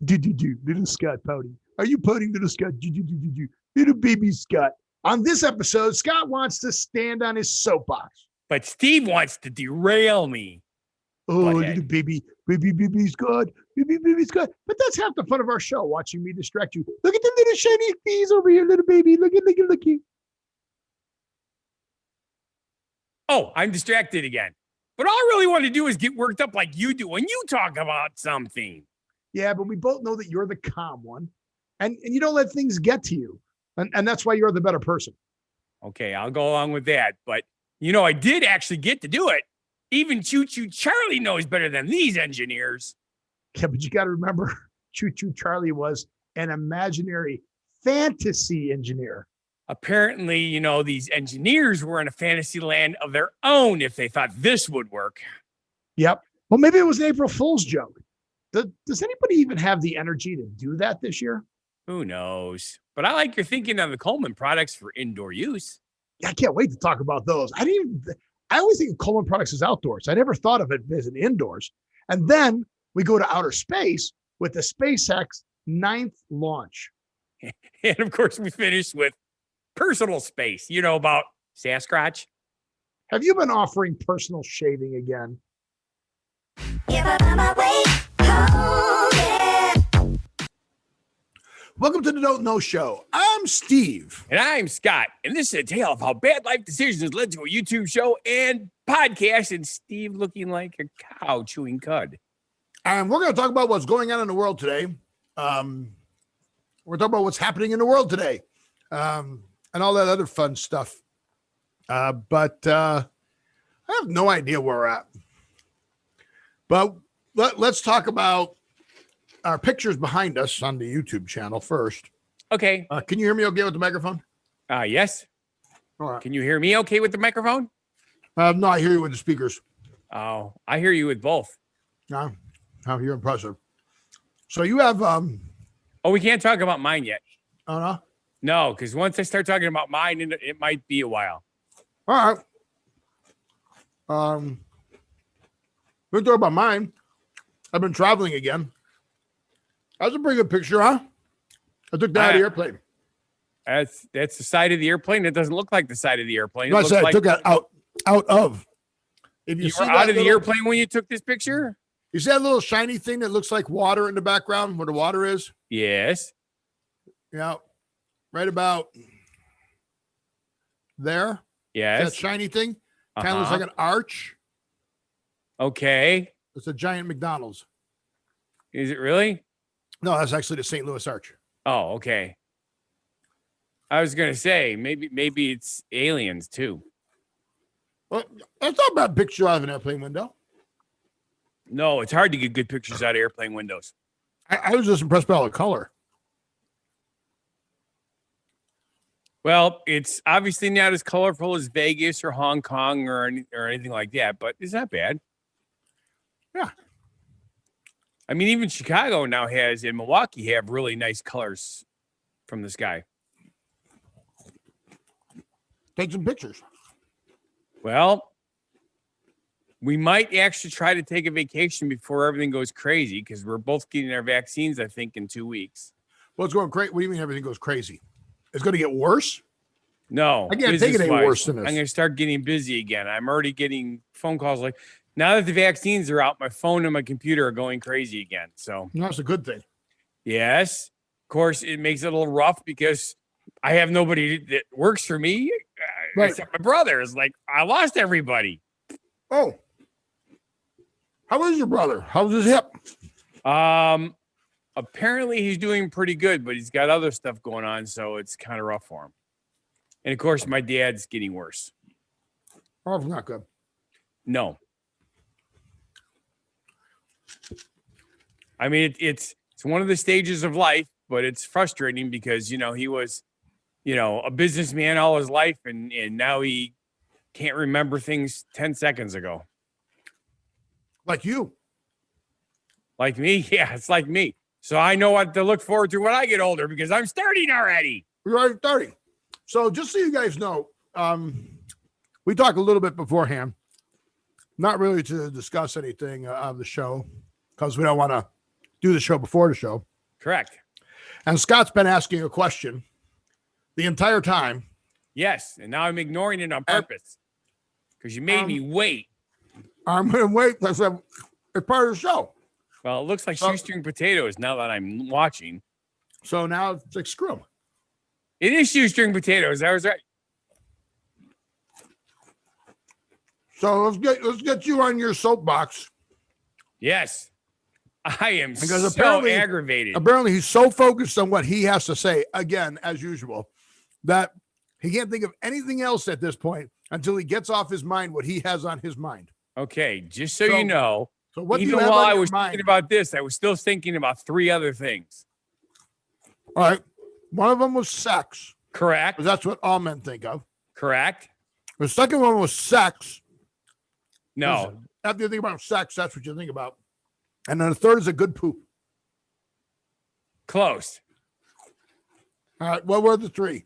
Do little Scott pouting. Are you pouting, little Scott? Do little baby Scott. On this episode, Scott wants to stand on his soapbox. But Steve wants to derail me. Oh, little baby Scott, baby Scott. But that's half the fun of our show, watching me distract you. Look at the little shiny bees over here, little baby. Looky. Oh, I'm distracted again. But all I really want to do is get worked up like you do when you talk about something. Yeah, but we both know that you're the calm one. And you don't let things get to you. And that's why you're the better person. Okay, I'll go along with that. But, I did actually get to do it. Even Choo Charlie knows better than these engineers. Yeah, but you got to remember, Choo Charlie was an imaginary fantasy engineer. Apparently, these engineers were in a fantasy land of their own if they thought this would work. Yep. Well, maybe it was an April Fool's joke. Does anybody even have the energy to do that this year? Who knows? But I like your thinking on the Coleman products for indoor use. I can't wait to talk about those. I always think of Coleman products as outdoors. I never thought of it as an indoors. And then we go to outer space with the SpaceX 9th launch. And of course, we finish with personal space. About Sascrotch. Have you been offering personal shaving again? Welcome to the Don't Know Show. I'm Steve. And I'm Scott. And this is a tale of how bad life decisions led to a YouTube show and podcast, and Steve looking like a cow chewing cud. And we're going to talk about what's going on in the world today. We're talking about what's happening in the world today. And all that other fun stuff. But I have no idea where we're at. But let's talk about our pictures behind us on the YouTube channel first. Okay. Can you hear me okay with the microphone? Yes. All right. Can you hear me okay with the microphone? No, I hear you with the speakers. Oh, I hear you with both. No, you're impressive. So you have... Oh, we can't talk about mine yet. Oh, no? No, because once I start talking about mine, it might be a while. All right. We'll talk about mine. I've been traveling again. That's a pretty good picture, huh? I took that out of the airplane. That's the side of the airplane. It doesn't look like the side of the airplane. I said I took that out of. If you were out of the airplane when you took this picture? You see that little shiny thing that looks like water in the background where the water is? Yes. Yeah. Right about there. Yes. That shiny thing kind of looks like an arch. Okay. It's a giant McDonald's. Is it really? No, that's actually the St. Louis Arch. Oh, okay. I was gonna say maybe it's aliens too. Well, that's not a bad picture out of an airplane window. No, it's hard to get good pictures out of airplane windows. I was just impressed by all the color. Well, it's obviously not as colorful as Vegas or Hong Kong or anything like that, but it's not bad. Yeah. I mean, even Chicago now has, and Milwaukee have really nice colors from the sky. Take some pictures. Well, we might actually try to take a vacation before everything goes crazy because we're both getting our vaccines, I think, in 2 weeks. Well, it's going crazy. What do you mean everything goes crazy? It's going to get worse? No. I can't take it any worse than this. I'm going to start getting busy again. I'm already getting phone calls like, now that the vaccines are out, my phone and my computer are going crazy again. So that's a good thing. Yes. Of course, it makes it a little rough because I have nobody that works for me except my brother. It's like, I lost everybody. Oh. How is your brother? How's his hip? Apparently he's doing pretty good, but he's got other stuff going on, so it's kind of rough for him. And of course, my dad's getting worse. Oh, it's not good. No. I mean, it's one of the stages of life, but it's frustrating because, he was, a businessman all his life, and now he can't remember things 10 seconds ago. Like you. Like me? Yeah, it's like me. So I know what to look forward to when I get older because I'm starting already. You're already 30. So just so you guys know, we talked a little bit beforehand, not really to discuss anything of the show because we don't want to do the show before the show. Correct. And Scott's been asking a question the entire time. Yes, and now I'm ignoring it on purpose because you made me wait. I'm going to wait. It's part of the show. Well, it looks like shoestring potatoes now that I'm watching. So now it's like, screw 'em. It is shoestring potatoes. That was right. So let's get you on your soapbox. Yes. I am because so aggravated. Apparently, he's so focused on what he has to say, again, as usual, that he can't think of anything else at this point until he gets off his mind what he has on his mind. Okay, just so you know, so what even do you have while on I your was mind? thinking about this, I was still thinking about 3 other things. All right. One of them was sex. Correct. Because that's what all men think of. Correct. The second one was sex. No. After you think about sex, that's what you think about. And then the third is a good poop. Close. All right. What were the 3?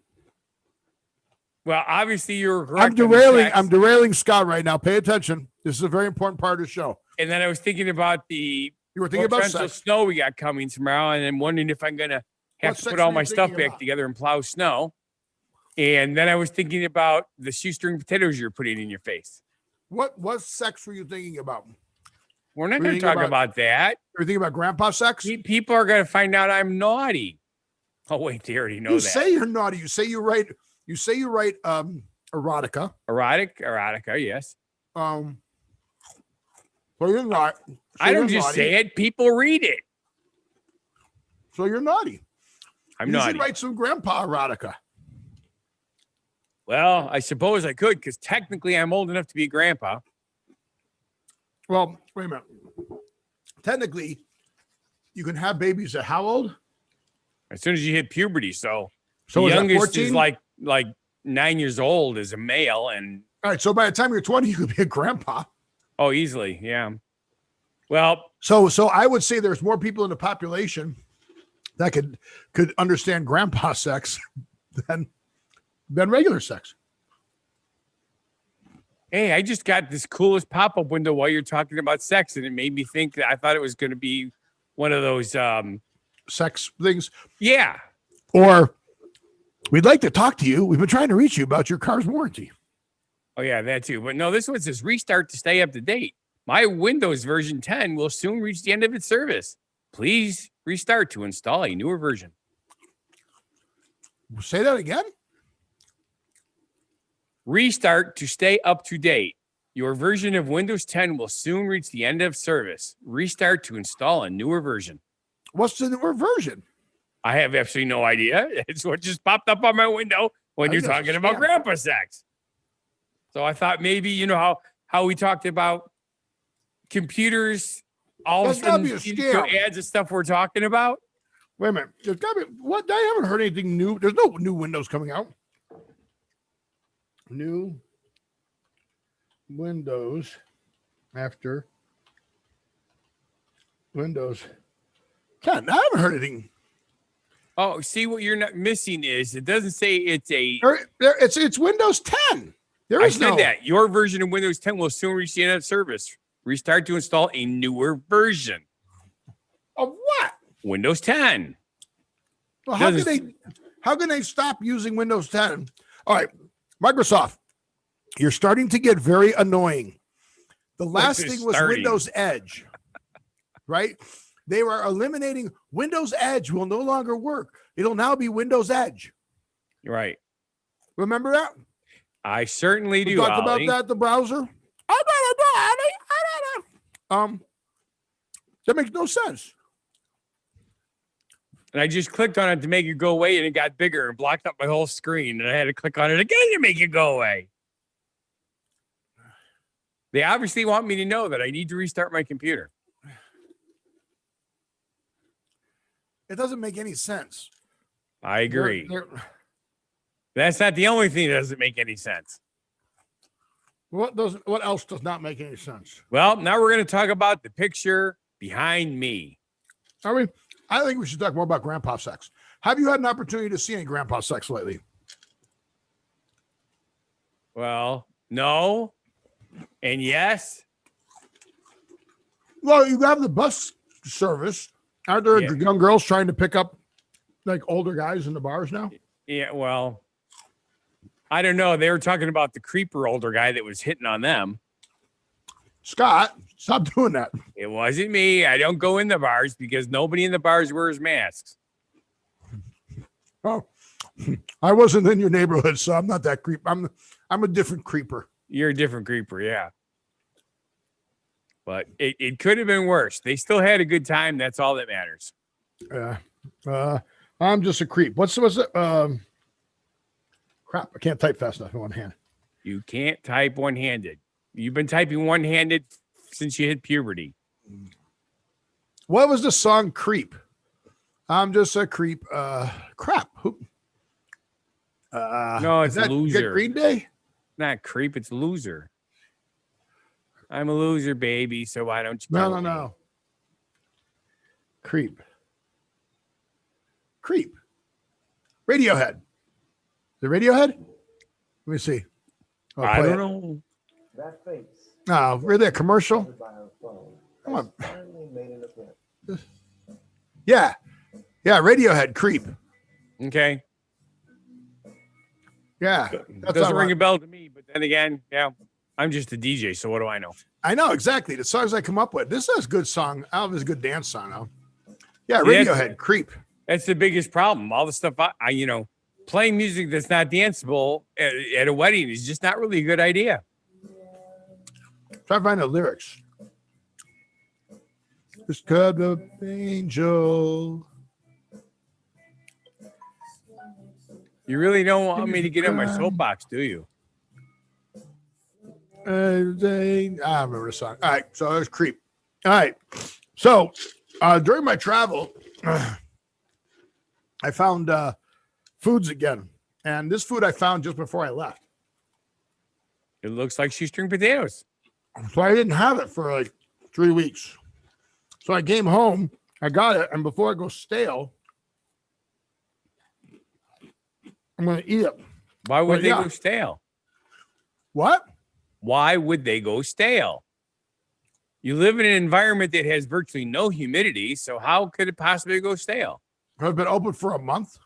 Well, obviously you were correct. I'm derailing Scott right now. Pay attention. This is a very important part of the show. And then I was thinking about the sex. snow we got coming tomorrow, and I'm wondering if I'm gonna have to put all my stuff back together and plow snow. And then I was thinking about the shoestring potatoes you're putting in your face. What sex were you thinking about? We're not going to talk about that. You're thinking about grandpa sex? People are going to find out I'm naughty. Oh wait, they already know that. You say you're naughty. You say you write erotica. Erotica, yes. So you're not. So I don't just say it. People read it. So you're naughty. I'm naughty. You should write some grandpa erotica. Well, I suppose I could, because technically I'm old enough to be a grandpa. Well, wait a minute. Technically, you can have babies at how old? As soon as you hit puberty. So the youngest is like 9 years old as a male. And all right, so by the time you're 20, you could be a grandpa. Oh, easily, yeah. Well, so I would say there's more people in the population that could understand grandpa sex than regular sex. Hey, I just got this coolest pop-up window while you're talking about sex, and it made me think that I thought it was going to be one of those sex things. Yeah. Or we'd like to talk to you. We've been trying to reach you about your car's warranty. Oh, yeah, that too. But no, this one says restart to stay up to date. My Windows version 10 will soon reach the end of its service. Please restart to install a newer version. Say that again. Restart to stay up to date. Your version of Windows 10 will soon reach the end of service. Restart to install a newer version. What's the newer version? I have absolutely no idea. It's what just popped up on my window when you're talking about grandpa sex. So I thought maybe, you know how we talked about computers, all of a sudden ads and stuff we're talking about. Wait a minute. There's got to be what? I haven't heard anything new. There's no new Windows coming out. New Windows after Windows 10. I haven't heard anything. Oh, see, what you're not missing is it doesn't say it's a. It's Windows 10. I said that your version of Windows 10 will soon reach the end of service. Restart to install a newer version of what? Windows 10. Well, how can they stop using Windows 10? All right, Microsoft, you're starting to get very annoying. The last thing was Windows Edge, right? They were eliminating Windows Edge will no longer work. It'll now be Windows Edge. Right. Remember that? I certainly do. We talked about that, the browser. That makes no sense. And I just clicked on it to make it go away, and it got bigger and blocked up my whole screen. And I had to click on it again to make it go away. They obviously want me to know that I need to restart my computer. It doesn't make any sense. I agree. That's not the only thing that doesn't make any sense. What else does not make any sense? Well, now we're going to talk about the picture behind me. I think we should talk more about grandpa sex. Have you had an opportunity to see any grandpa sex lately? Well, no. And yes. Well, you have the bus service. Aren't there young girls trying to pick up like older guys in the bars now? Yeah, well, I don't know. They were talking about the creeper older guy that was hitting on them. Scott, stop doing that. It wasn't me. I don't go in the bars because nobody in the bars wears masks. Oh, I wasn't in your neighborhood, so I'm not that creep. I'm a different creeper. You're a different creeper, yeah. But it could have been worse. They still had a good time. That's all that matters. Yeah. I'm just a creep. What's it? Crap. I can't type fast enough in one hand. You can't type one-handed. You've been typing one-handed since you hit puberty. What was the song Creep? I'm just a creep. Crap. No, it's that Loser. Green Day? Not Creep, it's Loser. I'm a loser, baby, so why don't you? No. Creep. Radiohead. The Radiohead? Let me see. I don't know. That face. No, we're there. Commercial. Come on. Yeah. Radiohead. Creep. Okay. Yeah. That doesn't ring a bell to me, but then again, yeah, I'm just a DJ, so what do I know? I know exactly the songs I come up with. This is a good song. This is a good dance song. Though. Yeah, Radiohead. Creep. That's the biggest problem. All the stuff I playing music that's not danceable at a wedding is just not really a good idea. Try to find the lyrics. This club of angel. You really don't want me to get on my soapbox, do you? I remember the song. All right, so it was Creep. All right, so during my travel, I found foods again, and this food I found just before I left. It looks like shoestring potatoes. So I didn't have it for like 3 weeks. So I came home, I got it, and before it goes stale, I'm going to eat it. Why would they go stale? What? Why would they go stale? You live in an environment that has virtually no humidity, so how could it possibly go stale? I've been open for a month.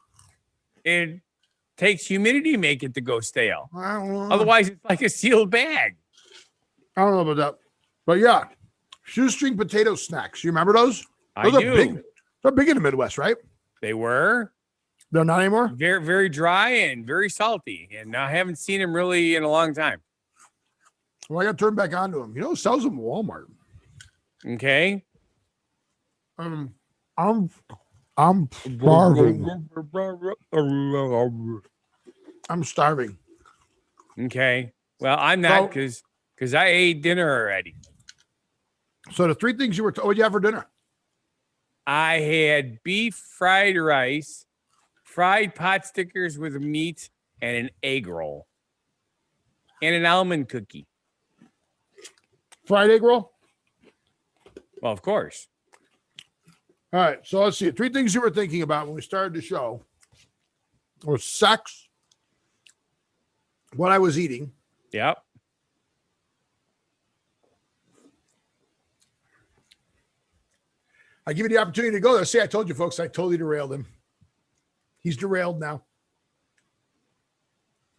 It takes humidity to make it to go stale. I don't know. Otherwise, it's like a sealed bag. I don't know about that. But yeah, shoestring potato snacks. You remember those? I Those do. are big. They're big in the Midwest, right? They were. They're not anymore? Very, very dry and very salty. And I haven't seen them really in a long time. Well, I got to turn back onto them. You know, it sells them at Walmart. Okay. I'm starving. I'm starving. Okay. Well, I'm not because I ate dinner already. So the three things you were what'd you have for dinner? I had beef fried rice, fried pot stickers with meat, and an egg roll. And an almond cookie. Fried egg roll? Well, of course. All right. So let's see. Three things you were thinking about when we started the show was sex, what I was eating. Yep. I give you the opportunity to go there. See, I told you, folks, I totally derailed him. He's derailed now.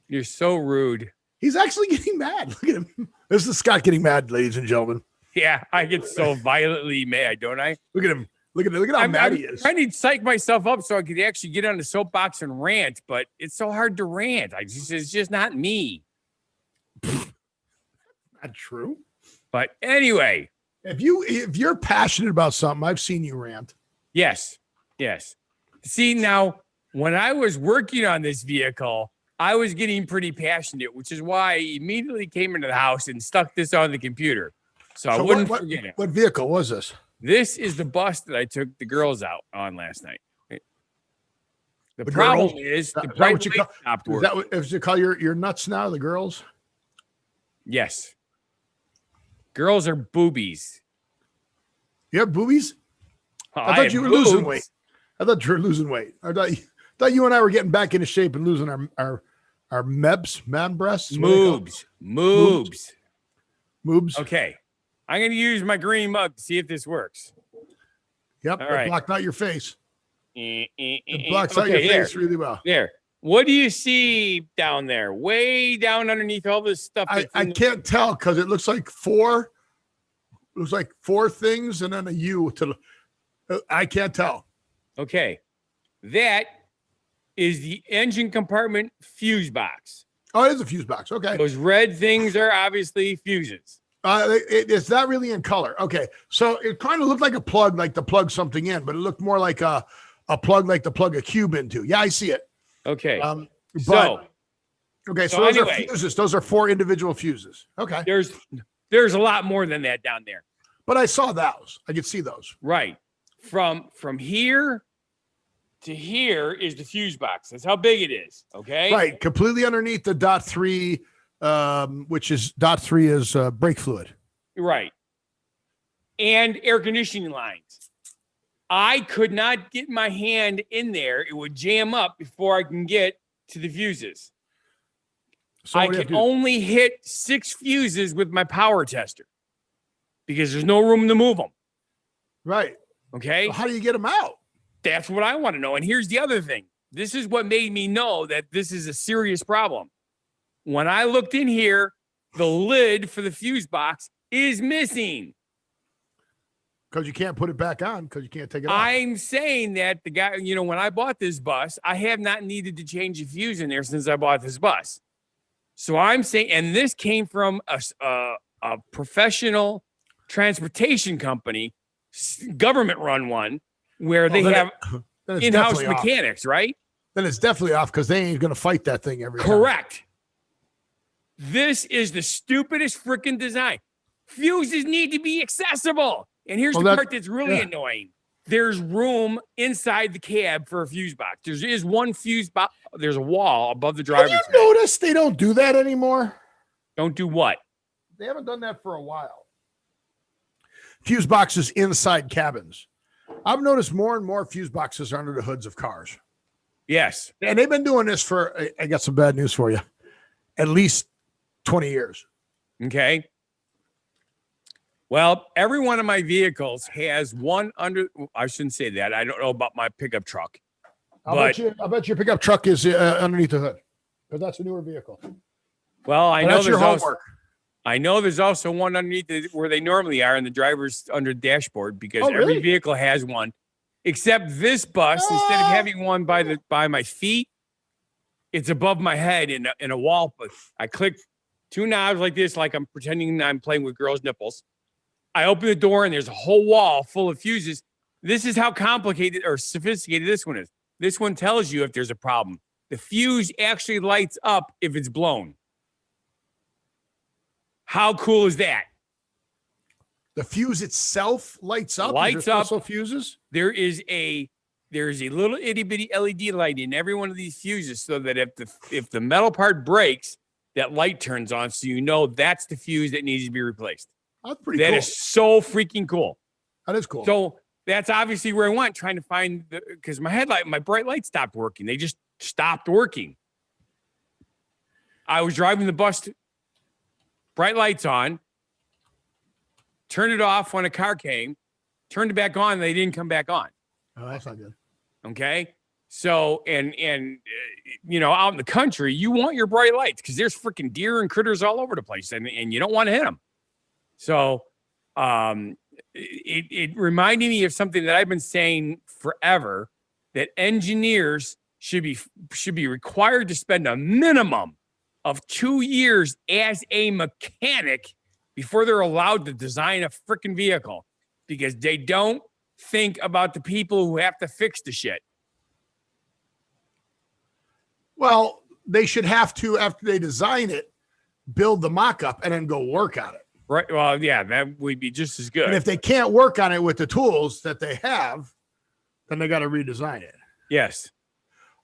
You're so rude. He's actually getting mad. Look at him. This is Scott getting mad, ladies and gentlemen. Yeah, I get so violently mad, don't I? Look at him. Look at how mad he is. I need to psych myself up so I could actually get on the soapbox and rant, but it's so hard to rant. It's just not me. Not true. But anyway. If you're passionate about something, I've seen you rant. Yes. See, now, when I was working on this vehicle, I was getting pretty passionate, which is why I immediately came into the house and stuck this on the computer. So I wouldn't forget it. What vehicle was this? This is the bus that I took the girls out on last night. The problem is the bright light stopped working. Is you call your nuts now, the girls? Yes. Girls are boobies. You have boobies? I thought you were losing weight. I thought you thought you and I were getting back into shape and losing our mebs, man breasts. Moobs. Moobs. Okay. I'm going to use my green mug to see if this works. Yep, All it right. blocked out your face. It blocks out your face really well. There. What do you see down there? Way down underneath all this stuff. I can't tell because it looks like four things and then a U to I can't tell. Okay. That is the engine compartment fuse box. Oh, it is a fuse box. Okay. Those red things are obviously fuses. It's not really in color. Okay. So it kind of looked like a plug, like to plug something in, but it looked more like a plug, like to plug a cube into. Yeah, I see it. Okay. So those anyway, are fuses. Those are 4 individual fuses. Okay. There's a lot more than that down there. But I saw those. I could see those. Right. From here to here is the fuse box. That's how big it is. Okay. Right. Completely underneath the .3, which is .3 is brake fluid. Right. And air conditioning lines. I could not get my hand in there. It would jam up before I can get to the fuses. So I can only hit 6 fuses with my power tester because there's no room to move them. Right. Okay. So how do you get them out? That's what I want to know. And here's the other thing. This is what made me know that this is a serious problem. When I looked in here, the lid for the fuse box is missing. Because you can't put it back on because you can't take it off. I'm saying that the guy, when I bought this bus, I have not needed to change the fuse in there since I bought this bus. So I'm saying, and this came from a professional transportation company, government-run one, where they have in-house mechanics, right? Then it's definitely off because they ain't going to fight that thing every time. Correct. This is the stupidest freaking design. Fuses need to be accessible. And here's the part that's really annoying. There's room inside the cab for a fuse box. There is one fuse box. There's a wall above the driver's side. Have you noticed they don't do that anymore? Don't do what? They haven't done that for a while. Fuse boxes inside cabins. I've noticed more and more fuse boxes are under the hoods of cars. Yes. And they've been doing this for, I got some bad news for you, at least 20 years. Okay. Well, every one of my vehicles has one under, I shouldn't say that. I don't know about my pickup truck. I bet your pickup truck is underneath the hood because that's a newer vehicle. Well, I know that's your homework. I know there's also one underneath where they normally are in the driver's under the dashboard because every vehicle has one, except this bus, instead of having one by my feet, it's above my head in a wall. But I click 2 knobs like this, like I'm pretending I'm playing with girls' nipples. I open the door and there's a whole wall full of fuses. This is how complicated or sophisticated this one is. This one tells you if there's a problem. The fuse actually lights up if it's blown. How cool is that? The fuse itself lights up? Lights up. Also fuses? There's a little itty bitty LED light in every one of these fuses so that if the metal part breaks, that light turns on so you know that's the fuse that needs to be replaced. That's pretty cool. That is so freaking cool. That is cool. So that's obviously where I went, trying to find because my bright light stopped working. They just stopped working. I was driving the bus, bright lights on, turned it off when a car came, turned it back on, and they didn't come back on. Oh, that's not good. Okay. So, and out in the country, you want your bright lights because there's freaking deer and critters all over the place and you don't want to hit them. So, it reminded me of something that I've been saying forever, that engineers should be required to spend a minimum of 2 years as a mechanic before they're allowed to design a freaking vehicle, because they don't think about the people who have to fix the shit. Well, they should have to, after they design it, build the mock-up and then go work on it. Right. Well, yeah, that would be just as good. And if they can't work on it with the tools that they have, then they got to redesign it. Yes.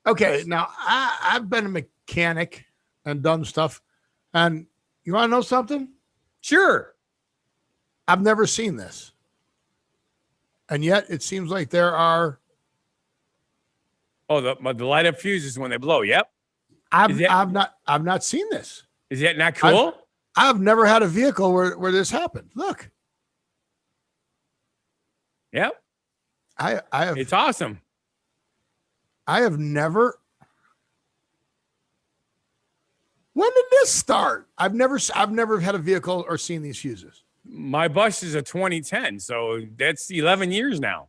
Okay. Now, I've been a mechanic and done stuff. And you want to know something? Sure. I've never seen this. And yet it seems like there are. Oh, the light up fuses when they blow. Yep. I've not seen this. Is that not cool? I've never had a vehicle where this happened. Look. Yep. I have. It's awesome. I have never. When did this start? I've never had a vehicle or seen these fuses. My bus is a 2010, so that's 11 years now.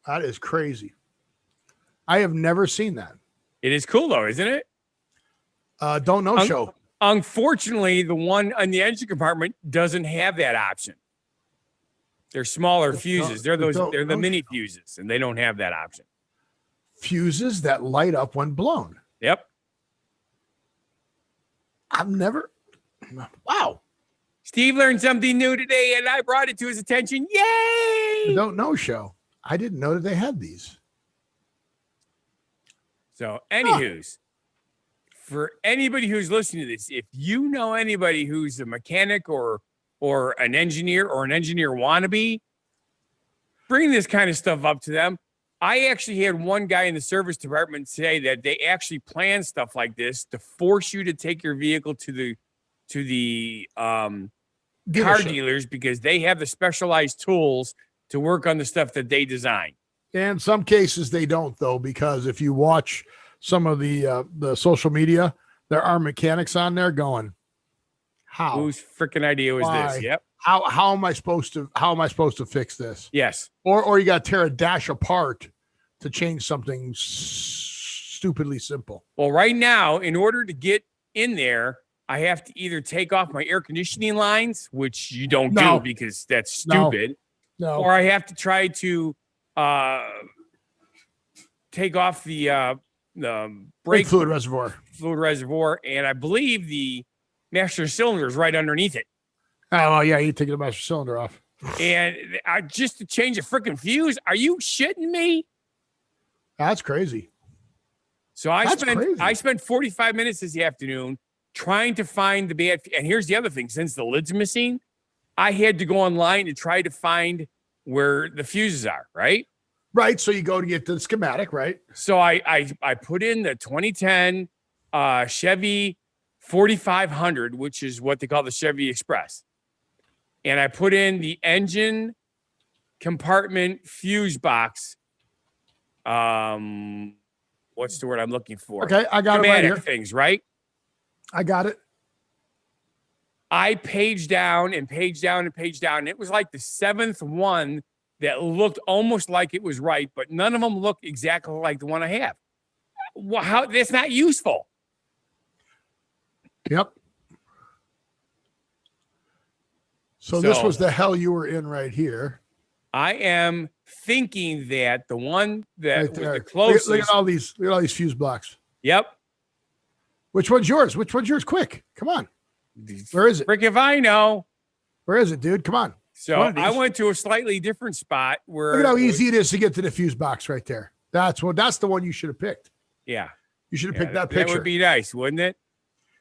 That is crazy. I have never seen that. It is cool though, isn't it? Don't know show. Unfortunately, the one on the engine compartment doesn't have that option. They're smaller fuses. They're the mini fuses, and they don't have that option. Fuses that light up when blown. Yep. I've never. Wow. Steve learned something new today, and I brought it to his attention. Yay! Don't know show. I didn't know that they had these. So, anywho's, for anybody who's listening to this, if you know anybody who's a mechanic or an engineer wannabe, bring this kind of stuff up to them. I actually had one guy in the service department say that they actually plan stuff like this to force you to take your vehicle to the car dealers because they have the specialized tools to work on the stuff that they design. In some cases, they don't, though, because if you watch some of the social media, there are mechanics on there going, "How? Whose freaking idea was this?" Yep. How am I supposed to fix this? Yes. Or you got to tear a dash apart to change something stupidly simple. Well, right now, in order to get in there, I have to either take off my air conditioning lines, which you don't do because that's stupid, or I have to try to take off the brake fluid reservoir, and I believe the master cylinder is right underneath it. Oh, well, yeah, you take the master cylinder off. And just to change a freaking fuse? Are you shitting me? That's crazy. So I spent 45 minutes this afternoon trying to find the bad. And here's the other thing: since the lid's missing, I had to go online to try to find where the fuses are. Right. Right. So you go to get the schematic. Right. So I put in the 2010 Chevy 4500, which is what they call the Chevy Express. And I put in the engine compartment fuse box. What's the word I'm looking for? Okay, I got it right here. Things, right? I got it. I paged down and paged down and paged down. And it was like the seventh one that looked almost like it was right, but none of them look exactly like the one I have. Well, how that's not useful. Yep. So this was the hell you were in right here. I am thinking that the one that was the closest. Look at all these fuse blocks. Yep. Which one's yours? Quick. Come on. Where is it? Frick if I know. Where is it, dude? Come on. So I went to a slightly different spot where. Look at how easy it is to get to the fuse box right there. That's the one you should have picked. Yeah. You should have picked that picture. That would be nice, wouldn't it?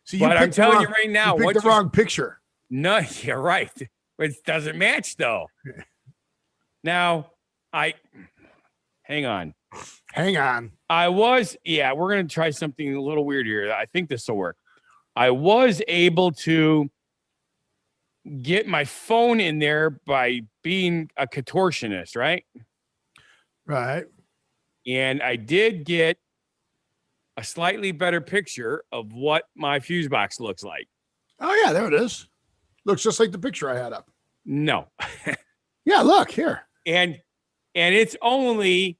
See, but I'm telling you right now, you picked the wrong picture. No, you're right. It doesn't match though. Now, hang on. We're going to try something a little weird here. I think this will work. I was able to get my phone in there by being a contortionist, right? Right. And I did get a slightly better picture of what my fuse box looks like. Oh, yeah, there it is. Looks just like the picture I had up. No. Yeah, look here. And it's only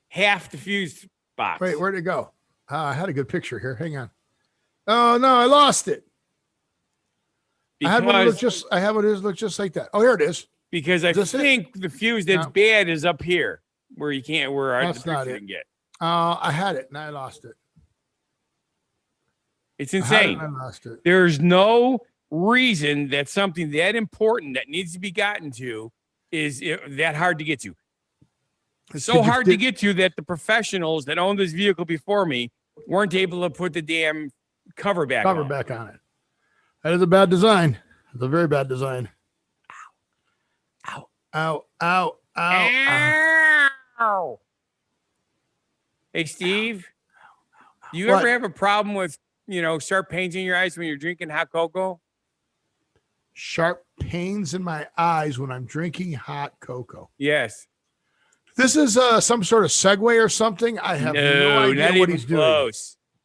half the fuse box. Wait, where'd it go? I had a good picture here. Hang on. Oh no, I lost it. I had one look just like that. Oh, here it is. Because I think the fuse that's bad is up here where you can't that's not it. Get. I had it and I lost it. It's insane. I lost it. There's no reason that something that important that needs to be gotten to is that hard to get to. It's so hard to get to that the professionals that owned this vehicle before me weren't able to put the damn cover back on it. That is a bad design. It's a very bad design. Ow. Ow. Ow. Ow. Ow. Hey, Steve, do you ever have a problem with, sharp pains in your eyes when you're drinking hot cocoa? sharp pains in my eyes when I'm drinking hot cocoa. Yes. This is some sort of segue or something. I have no idea what he's doing.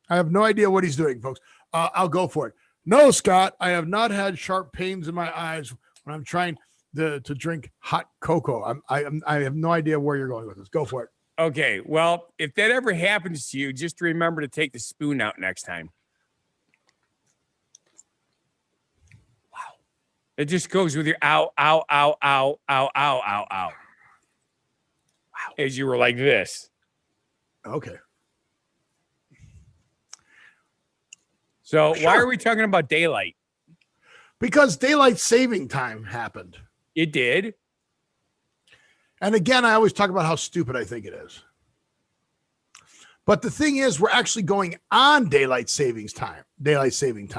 I have no idea what he's doing, folks. I'll go for it. No, Scott, I have not had sharp pains in my eyes when I'm trying to drink hot cocoa. I have no idea where you're going with this. Go for it. Okay. Well, if that ever happens to you, just remember to take the spoon out next time. Wow. It just goes with your ow, ow, ow, ow, ow, ow, ow, ow. Wow. As you were like this. Okay. So why are we talking about daylight? Because daylight saving time happened. It did. And again, I always talk about how stupid I think it is. But the thing is, we're actually going on daylight saving time,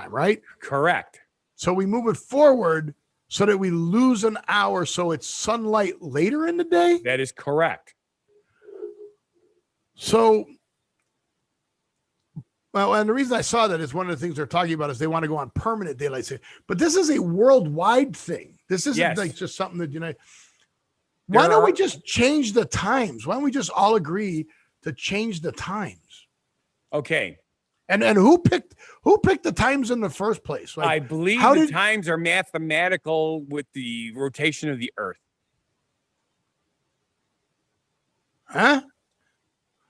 right? Correct. So we move it forward so that we lose an hour. So it's sunlight later in the day. That is correct. So, well, and the reason I saw that is one of the things they're talking about is they want to go on permanent daylight saving. But this is a worldwide thing. This isn't like just something that, you know, why don't we just change the times? Why don't we just all agree to change the times? Okay. And who picked the times in the first place? Like, I believe the times are mathematical with the rotation of the Earth. Huh?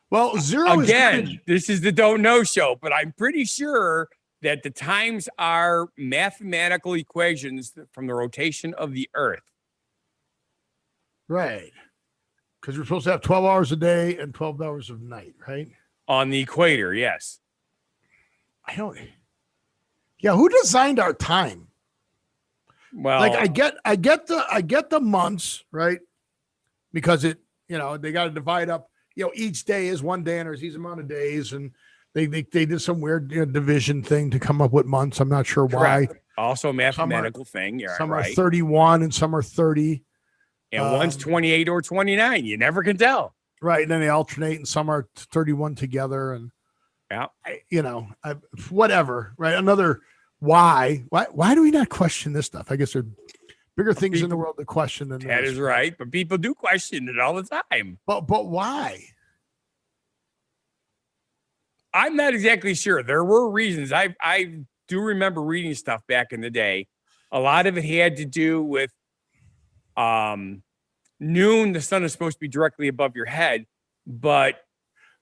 Well, zero again. This is the Don't Know Show, but I'm pretty sure that the times are mathematical equations from the rotation of the Earth. Right. Because you're supposed to have 12 hours a day and 12 hours of night, right? On the equator, yes. Yeah, who designed our time? Well, like I get the months, right? Because it, you know, they got to divide up, you know, each day is one day and there's these amount of days, and they did some weird division thing to come up with months. I'm not sure why. Also a mathematical thing. Some are 31 and some are 30. And one's 28 or 29. You never can tell. Right. And then they alternate, and some are 31 together. And, whatever. Right. Another why do we not question this stuff? I guess there are bigger things in the world to question than that. Is right. But people do question it all the time. But why? I'm not exactly sure. There were reasons. I do remember reading stuff back in the day. A lot of it had to do with noon. The sun is supposed to be directly above your head, but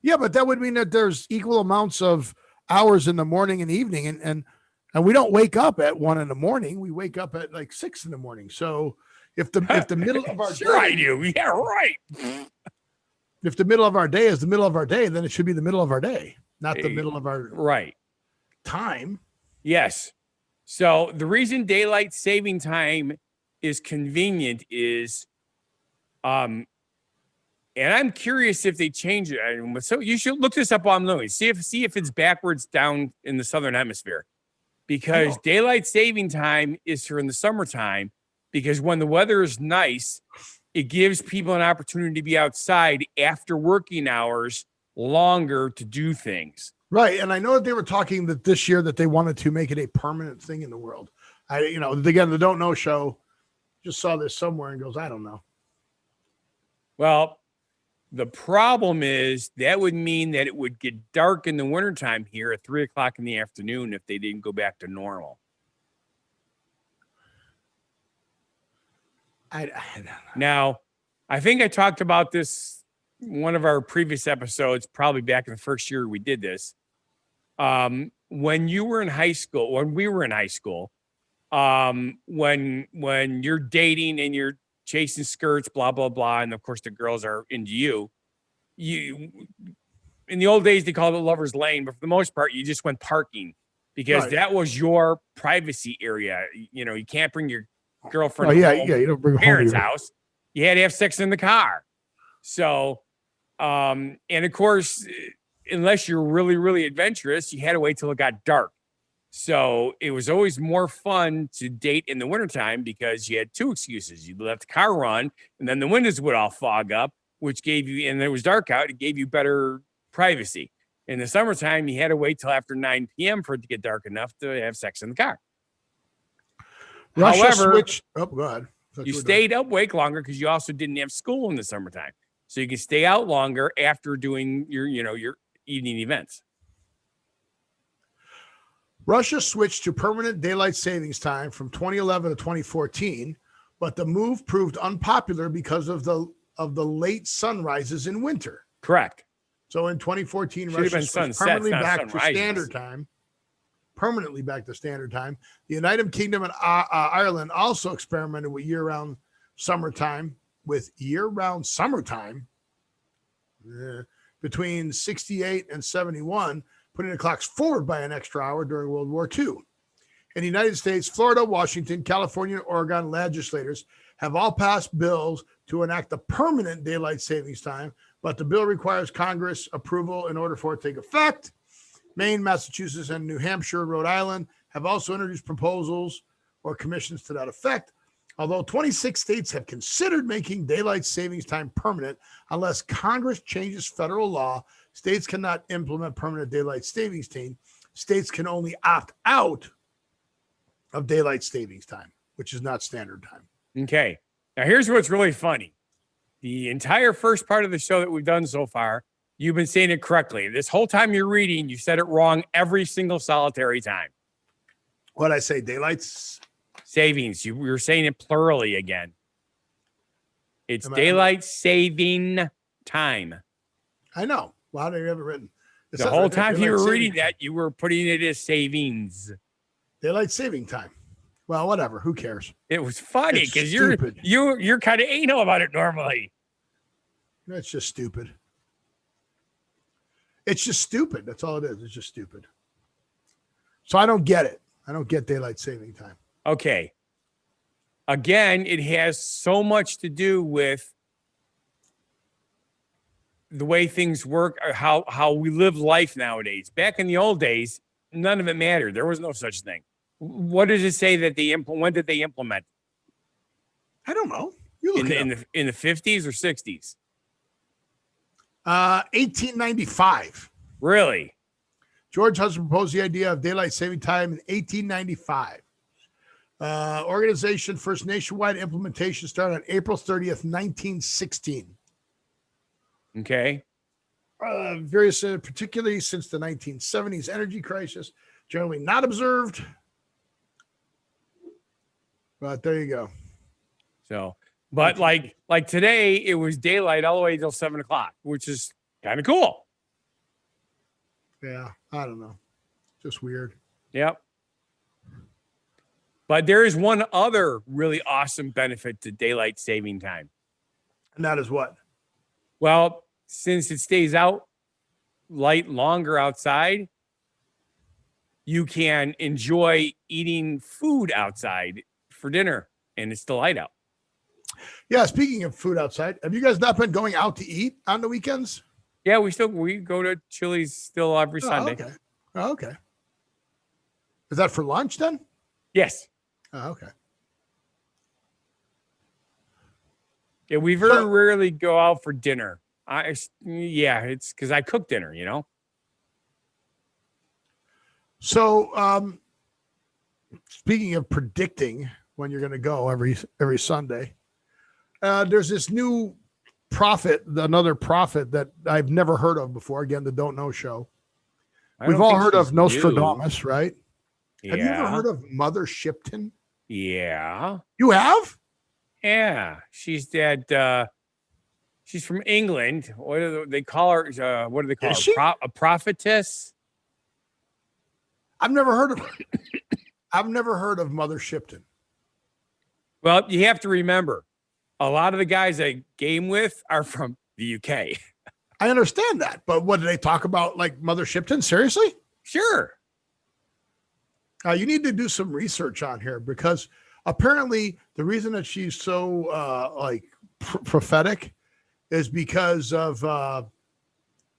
that would mean that there's equal amounts of hours in the morning and evening, and we don't wake up at 1 a.m. We wake up at like 6 a.m. So if the middle of our sure day, I do. Yeah, right. If the middle of our day is the middle of our day, then it should be the middle of our day, not the middle of our time. Yes. So the reason daylight saving time is convenient is, and I'm curious if they change it. So you should look this up while I'm looking. See if it's backwards down in the southern hemisphere, because daylight saving time is for in the summertime, because when the weather is nice, it gives people an opportunity to be outside after working hours longer to do things. Right. And I know that they were talking that this year that they wanted to make it a permanent thing in the world. Again, the Don't Know Show just saw this somewhere and goes, I don't know. Well, the problem is that would mean that it would get dark in the wintertime here at 3:00 in the afternoon if they didn't go back to normal. I don't know. Now, I think I talked about this one of our previous episodes, probably back in the first year we did this. When you were in high school, when we were in high school, when you're dating and you're chasing skirts, blah, blah, blah. And of course the girls are into you in the old days, they called it lover's lane, but for the most part, you just went parking because that was your privacy area. You know, you can't bring your girlfriend. You don't bring her parents' house. You had to have sex in the car. So, and of course, unless you're really, really adventurous, you had to wait till it got dark. So it was always more fun to date in the wintertime because you had two excuses. You'd let the car run, and then the windows would all fog up, which gave you, and it was dark out, it gave you better privacy. In the summertime, you had to wait till after 9 p.m. for it to get dark enough to have sex in the car. Russia However, switched. Oh, go ahead. You stayed awake longer because you also didn't have school in the summertime. So you can stay out longer after doing your evening events. Russia switched to permanent daylight savings time from 2011 to 2014, but the move proved unpopular because of the late sunrises in winter. Correct. So in 2014, Russia switched permanently back to standard time. Permanently back to standard time. The United Kingdom and Ireland also experimented with year-round summertime. Between 68 and 71, putting the clocks forward by an extra hour during World War II. In the United States, Florida, Washington, California, and Oregon legislators have all passed bills to enact a permanent daylight savings time, but the bill requires Congress approval in order for it to take effect. Maine, Massachusetts, and New Hampshire, Rhode Island have also introduced proposals or commissions to that effect. Although 26 states have considered making daylight savings time permanent, unless Congress changes federal law, states cannot implement permanent daylight savings time. States can only opt out of daylight savings time, which is not standard time. Okay. Now, here's what's really funny. The entire first part of the show that we've done so far, you've been saying it correctly. This whole time you're reading, you said it wrong every single solitary time. What'd I say? Daylight savings. You were saying it plurally again. It's daylight saving time. I know. Well, how do you have it written? The whole time you were reading that, you were putting it as savings. Daylight saving time. Well, whatever. Who cares? It was funny because you're kind of anal about it normally. That's just stupid. It's just stupid. That's all it is. It's just stupid. So I don't get it. I don't get daylight saving time. Okay. Again, it has so much to do with the way things work, or how we live life nowadays. Back in the old days, none of it mattered. There was no such thing. What does it say that when did they implement? I don't know. You look in the 50s or 60s? 1895. Really? George Hudson proposed the idea of daylight saving time in 1895. Organization first nationwide implementation started on April 30th, 1916. Okay. Particularly since the 1970s energy crisis, generally not observed. But there you go. So, but like today, it was daylight all the way till 7 o'clock, which is kind of cool. Yeah, I don't know. Just weird. Yep. But there is one other really awesome benefit to daylight saving time. And that is what? Well, since it stays out light longer outside, you can enjoy eating food outside for dinner, and it's still light out. Yeah, speaking of food outside, have you guys not been going out to eat on the weekends? Yeah, we go to Chili's still every Sunday. Okay. Oh, okay. Is that for lunch then? Yes. Oh, okay. Yeah, we very rarely go out for dinner. It's because I cook dinner, you know. So, speaking of predicting when you're going to go every Sunday, there's this new another prophet that I've never heard of before. Again, the Don't Know Show. We've all heard of Nostradamus, right? Yeah. Have you ever heard of Mother Shipton? Yeah. You have? Yeah. She's that. She's from England. What do they call her? What do they call her? A prophetess? I've never heard of her. I've never heard of Mother Shipton. Well, you have to remember, a lot of the guys I game with are from the UK. I understand that, but what do they talk about? Like Mother Shipton? Seriously? Sure. You need to do some research on her, because apparently the reason that she's so prophetic is because of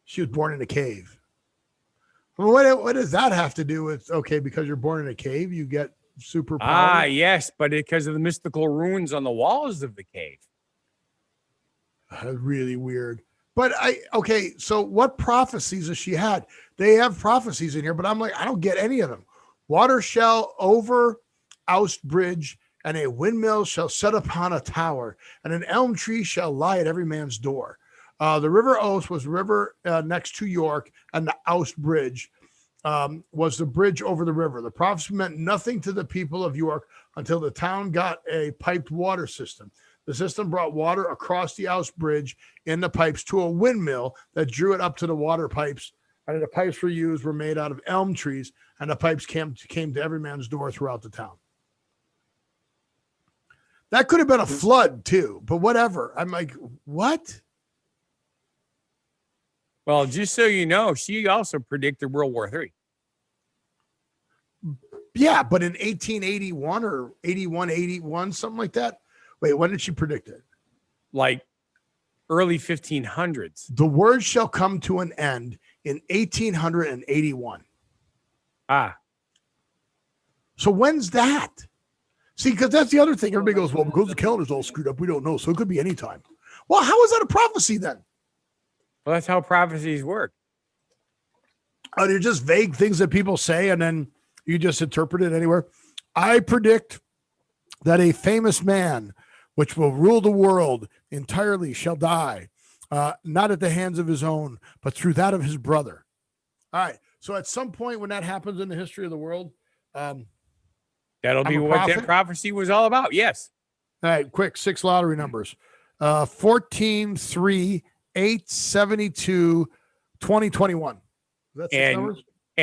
she was born in a cave. Well, what does that have to do with, because you're born in a cave, you get superpowers? Ah, yes, but because of the mystical runes on the walls of the cave. Really weird. But so what prophecies has she had? They have prophecies in here, but I'm like, I don't get any of them. Water shall over oust bridge and a windmill shall set upon a tower, and an elm tree shall lie at every man's door. The River Ouse was the river next to York, and the Ouse Bridge was the bridge over the river. The prophecy meant nothing to the people of York until the town got a piped water system. The system brought water across the Ouse Bridge in the pipes to a windmill that drew it up to the water pipes. And the pipes were made out of elm trees, and the pipes came to every man's door throughout the town. That could have been a flood too, but whatever. I'm like, what? Well, just so you know, she also predicted World War III. Yeah, but in 1881 or 81, something like that. Wait, when did she predict it? Like early 1500s. The word shall come to an end in 1881. So when's that? See, because that's the other thing. Everybody goes, well, because the calendar's all screwed up, we don't know. So it could be any time. Well, how is that a prophecy then? Well, that's how prophecies work. Oh, they're just vague things that people say, and then you just interpret it anywhere. I predict that a famous man, which will rule the world entirely, shall die, not at the hands of his own, but through that of his brother. All right. So at some point when that happens in the history of the world, that'll be what that prophecy was all about. Yes. All right. Quick, 6 lottery numbers. 14, 3, 8, 72, 20, 21. That's and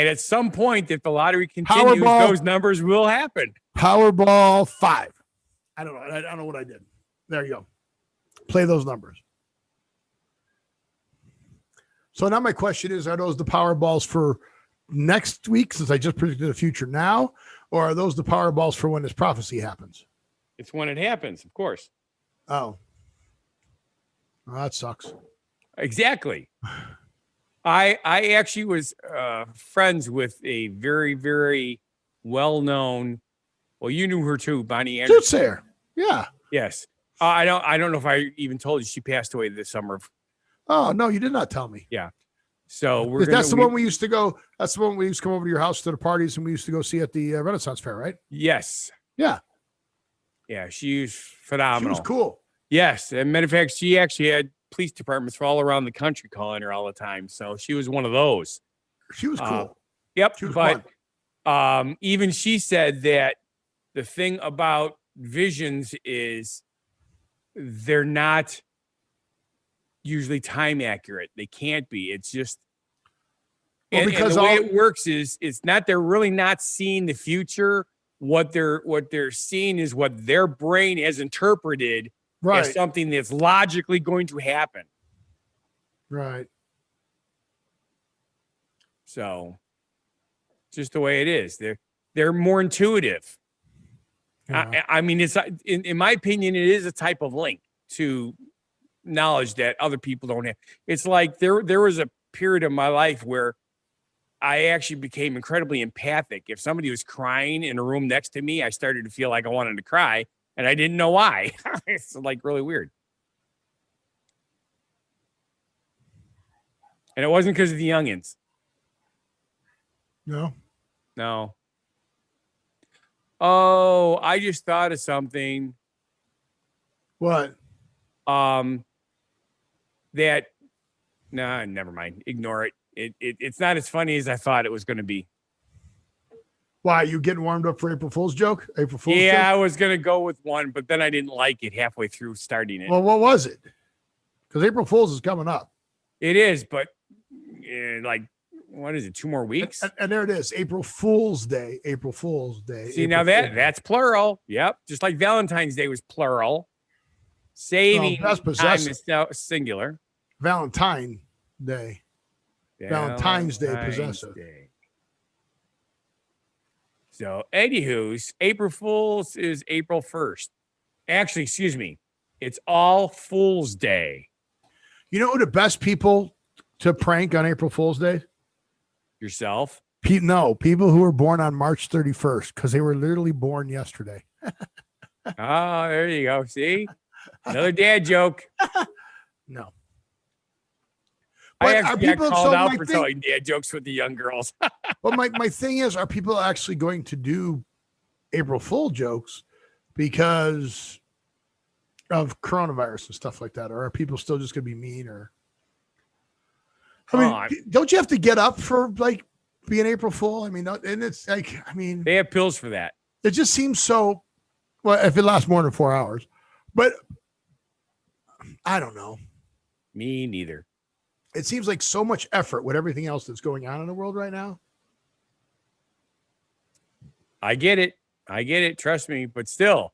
at some point, if the lottery continues, those numbers will happen. Powerball 5. I don't know. I don't know what I did. There you go. Play those numbers. So now my question is, are those the Powerballs for next week, since I just predicted the future now, or are those the Powerballs for when this prophecy happens? It's when it happens, of course. Oh. Well, that sucks. Exactly. I actually was friends with a very, very well-known, well, you knew her too, Bonnie Anderson. Soothsayer. Yeah. Yes. I don't know if I even told you she passed away this summer. Oh, no, you did not tell me. Yeah. So that's the one we used to go. That's the one we used to come over to your house to the parties, and we used to go see at the Renaissance Fair, right? Yes. Yeah. Yeah. She's phenomenal. She was cool. Yes. As a matter of fact, she actually had police departments all around the country calling her all the time. So she was one of those. She was cool. Yep. But even she said that the thing about visions is they're not usually time accurate. They can't be. It's just, and the way it works is it's not, they're really not seeing the future. What they're seeing is what their brain has interpreted as something that's logically going to happen. Right. So just the way it is. They're more intuitive. Yeah. I mean, it's in my opinion, it is a type of link to knowledge that other people don't have. It's like there was a period of my life where I actually became incredibly empathic. If somebody was crying in a room next to me, I started to feel like I wanted to cry, and I didn't know why. It's like really weird. And it wasn't because of the youngins. No. Oh, I just thought of something. What? That, nah, never mind. Ignore it. It's not as funny as I thought it was going to be. Why, you getting warmed up for April Fool's joke? April Fool's joke? Yeah, I was going to go with one, but then I didn't like it halfway through starting it. Well, what was it? Because April Fool's is coming up. It is, but like, what is it? 2 more weeks? And there it is. April Fool's Day. April Fool's Day. See, now that's plural. Yep. Just like Valentine's Day was plural. Saving time is singular. Valentine Day. Valentine's Day possessive. So, anywho's, April Fool's is April 1st. Actually, excuse me. It's All Fool's Day. You know who the best people to prank on April Fool's Day? Yourself? No, people who were born on March 31st, because they were literally born yesterday. Oh, there you go. See? Another dad joke. No. I actually got called out for telling dad jokes with the young girls. But my thing is, are people actually going to do April Fool jokes because of coronavirus and stuff like that? Or are people still just going to be mean? Or I mean, don't you have to get up for like being April Fool? I mean, and it's like, I mean, they have pills for that. It just seems so, well, if it lasts more than 4 hours, but I don't know. Me neither. It seems like so much effort with everything else that's going on in the world right now. I get it. Trust me. But still,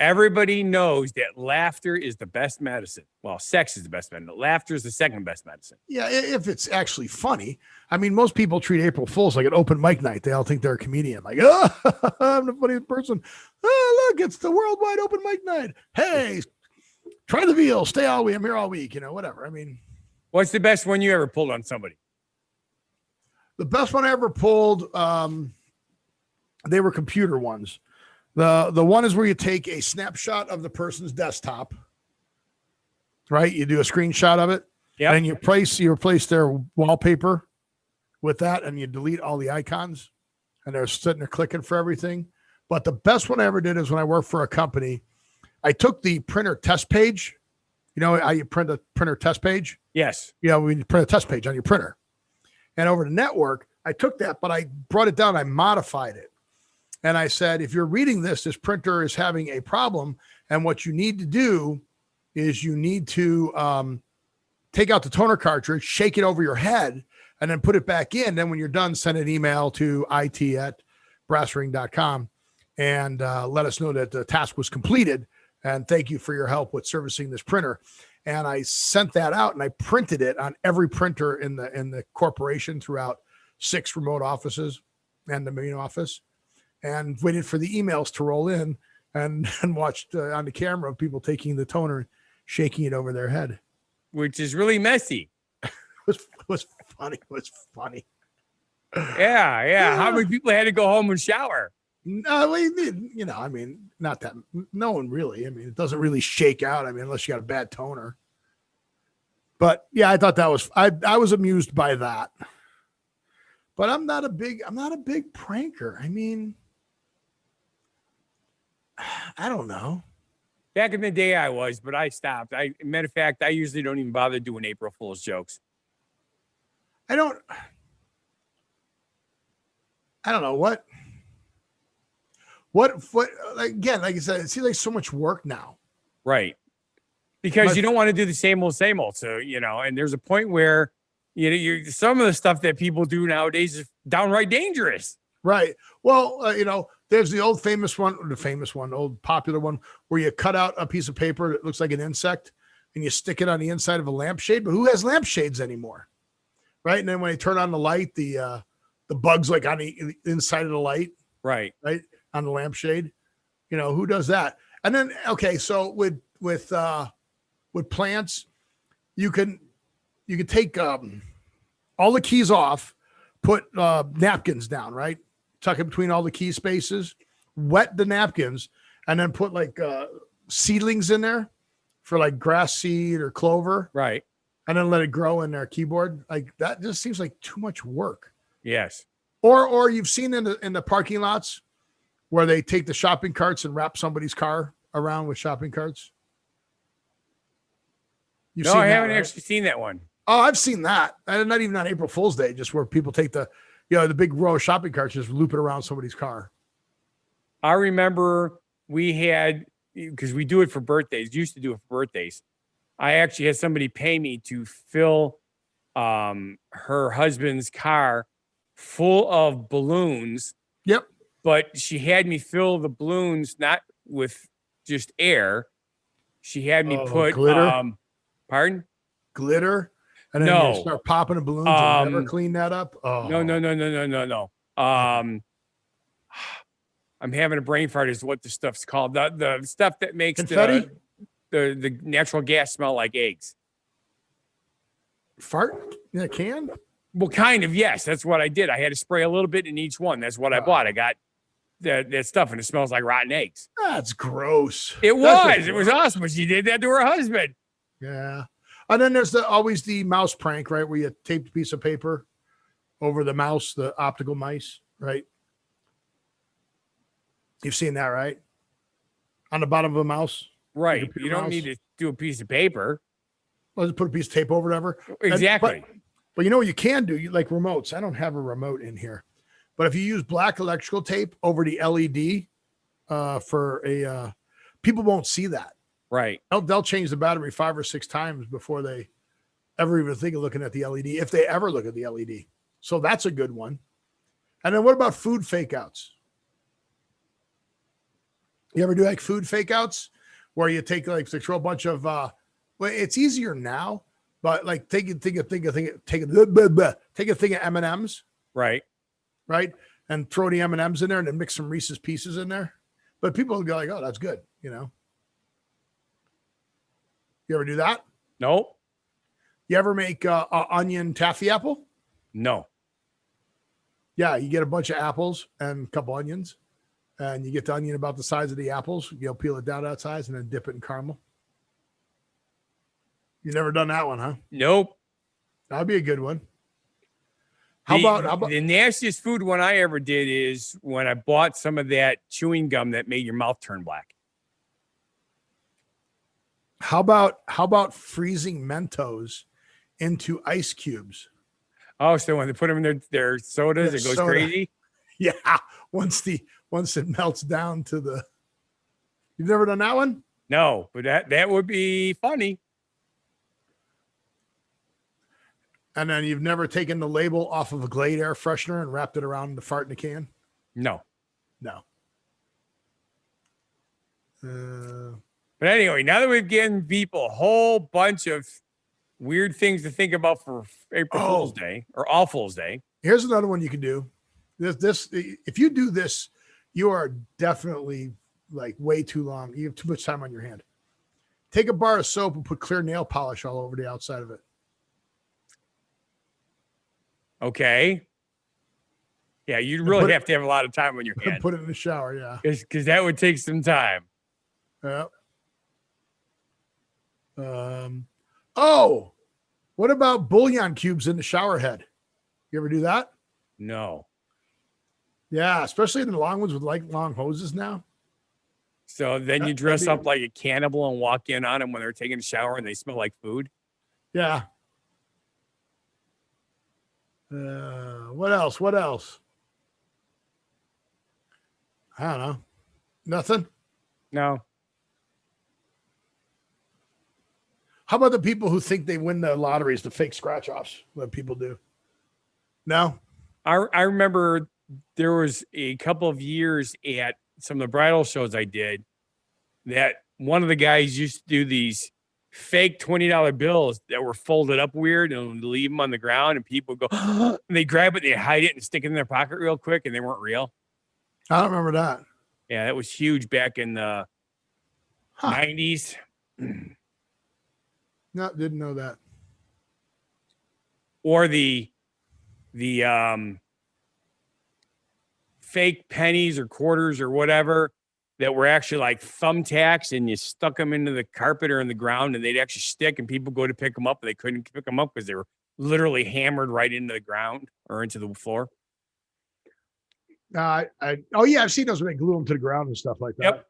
everybody knows that laughter is the best medicine. Well, sex is the best medicine. Laughter is the second best medicine. Yeah, if it's actually funny. I mean, most people treat April Fools like an open mic night. They all think they're a comedian. Like, oh, I'm the funniest person. Oh, look, it's the worldwide open mic night. Hey, try the veal. Stay all week. I'm here all week. Whatever. I mean, what's the best one you ever pulled on somebody? The best one I ever pulled, they were computer ones. The one is where you take a snapshot of the person's desktop, right? You do a screenshot of it, and you replace their wallpaper with that, and you delete all the icons, and they're sitting there clicking for everything. But the best one I ever did is when I worked for a company. I took the printer test page. You know how you print a printer test page? Yes. We print a test page on your printer. And over the network, I took that, but I brought it down. I modified it. And I said, if you're reading this printer is having a problem. And what you need to do is you need to take out the toner cartridge, shake it over your head, and then put it back in. Then when you're done, send an email to it@brassring.com and let us know that the task was completed. And thank you for your help with servicing this printer. And I sent that out and I printed it on every printer in the corporation throughout 6 remote offices and the main office, and waited for the emails to roll in and watched on the camera people taking the toner and shaking it over their head. Which is really messy. It was funny. It was funny. Yeah. How many people had to go home and shower? No, I mean, not that. No one really. I mean, it doesn't really shake out. I mean, unless you got a bad toner. But yeah, I thought that was. I was amused by that. But I'm not a big pranker. I mean, I don't know. Back in the day, I was, but I stopped. Matter of fact, I usually don't even bother doing April Fool's jokes. I don't know what. Again, like I said, it seems like so much work now. Right. Because you don't want to do the same old. So, and there's a point where, some of the stuff that people do nowadays is downright dangerous. Right. Well, there's the old old popular one where you cut out a piece of paper that looks like an insect and you stick it on the inside of a lampshade. But who has lampshades anymore? Right. And then when you turn on the light, the bug's like on the inside of the light. Right. Right. On the lampshade, who does that? And then, okay, so with plants, you can take all the keys off, put napkins down, right? Tuck it between all the key spaces, wet the napkins, and then put like seedlings in there for like grass seed or clover, right? And then let it grow in their keyboard. Like that just seems like too much work. Yes. Or you've seen in the parking lots where they take the shopping carts and wrap somebody's car around with shopping carts? I haven't actually seen that one. Oh, I've seen that. And not even on April Fool's Day, just where people take the big row of shopping carts, just loop it around somebody's car. I remember we had, because we do it for birthdays, used to do it for birthdays. I actually had somebody pay me to fill her husband's car full of balloons. Yep. But she had me fill the balloons not with just air. She had me put glitter. Pardon? Glitter. And then you start popping the balloons and never clean that up. Oh. No. I'm having a brain fart is what the stuff's called. The stuff that makes confetti? The natural gas smell like eggs. Fart in a can? Well, kind of, yes. That's what I did. I had to spray a little bit in each one. That's what I bought. I got that stuff, and it smells like rotten eggs. That's gross. It was awesome, but she did that to her husband. Yeah. And then there's always the mouse prank, right? Where you tape a piece of paper over the mouse, the optical mice, right? You've seen that, right? on the bottom of a mouse. Right. You don't need to do a piece of paper. Well, just put a piece of tape over it, whatever. Exactly. But you know what you can do? You like remotes. I don't have a remote in here. But if you use black electrical tape over the LED for a people won't see that. Right. They'll change the battery 5 or 6 times before they ever even think of looking at the LED, if they ever look at the LED. So that's a good one. And then what about food fake outs? You ever do like food fake outs where you take like to throw a bunch of well, it's easier now, but like take a thing of M&Ms. Right. Right. And throw the M&Ms in there and then mix some Reese's Pieces in there. But people will go like, oh, that's good. You know. You ever do that? Nope. You ever make onion taffy apple? No. Yeah, you get a bunch of apples and a couple onions, and you get the onion about the size of the apples. You'll peel it down that size and then dip it in caramel. You never done that one, huh? Nope. That'd be a good one. How about the nastiest food one I ever did is when I bought some of that chewing gum that made your mouth turn black. How about freezing Mentos into ice cubes? Oh, so when they put them in their sodas, it goes crazy? Yeah. Once it melts down to the... You've never done that one? No, but that would be funny. And then you've never taken the label off of a Glade air freshener and wrapped it around the fart in a can? No. But anyway, now that we've given people a whole bunch of weird things to think about for April Fool's Day or All Fool's Day. Here's another one you can do. This if you do this, you are definitely like way too long. You have too much time on your hand. Take a bar of soap and put clear nail polish all over the outside of it. Okay. Yeah, you really have to have a lot of time on your hand. Put it in the shower, yeah. Because that would take some time. Yeah. What about bouillon cubes in the shower head? You ever do that? No. Yeah, especially in the long ones with like long hoses now. So then you dress up like a cannibal and walk in on them when they're taking a shower and they smell like food. Yeah. What else? I don't know. Nothing? No. How about the people who think they win the lotteries, the fake scratch offs? What people do? No. I remember there was a couple of years at some of the bridal shows I did that one of the guys used to do these fake $20 bills that were folded up weird and leave them on the ground, and people go, and they grab it, they hide it and stick it in their pocket real quick, and they weren't real. I don't remember that. Yeah, that was huge back in the 90s. No, didn't know that. Or the fake pennies or quarters or whatever that were actually like thumbtacks, and you stuck them into the carpet or in the ground and they'd actually stick, and people go to pick them up and they couldn't pick them up because they were literally hammered right into the ground or into the floor. I've seen those when they glue them to the ground and stuff like that. Yep.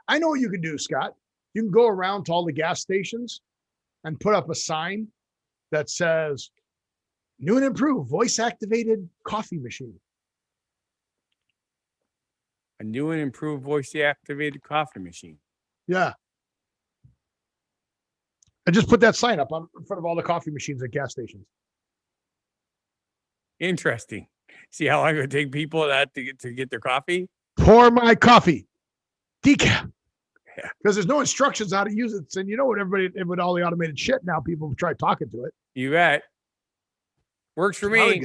I know what you can do, Scott. You can go around to all the gas stations and put up a sign that says, new and improved voice-activated coffee machine. A new and improved voice-activated coffee machine. Yeah. And just put that sign up in front of all the coffee machines at gas stations. Interesting. See how long it would take people to get their coffee? Pour my coffee. Decaf. Yeah. Because there's no instructions how to use it. And you know what, everybody, with all the automated shit now, people try talking to it. You bet. Works for me.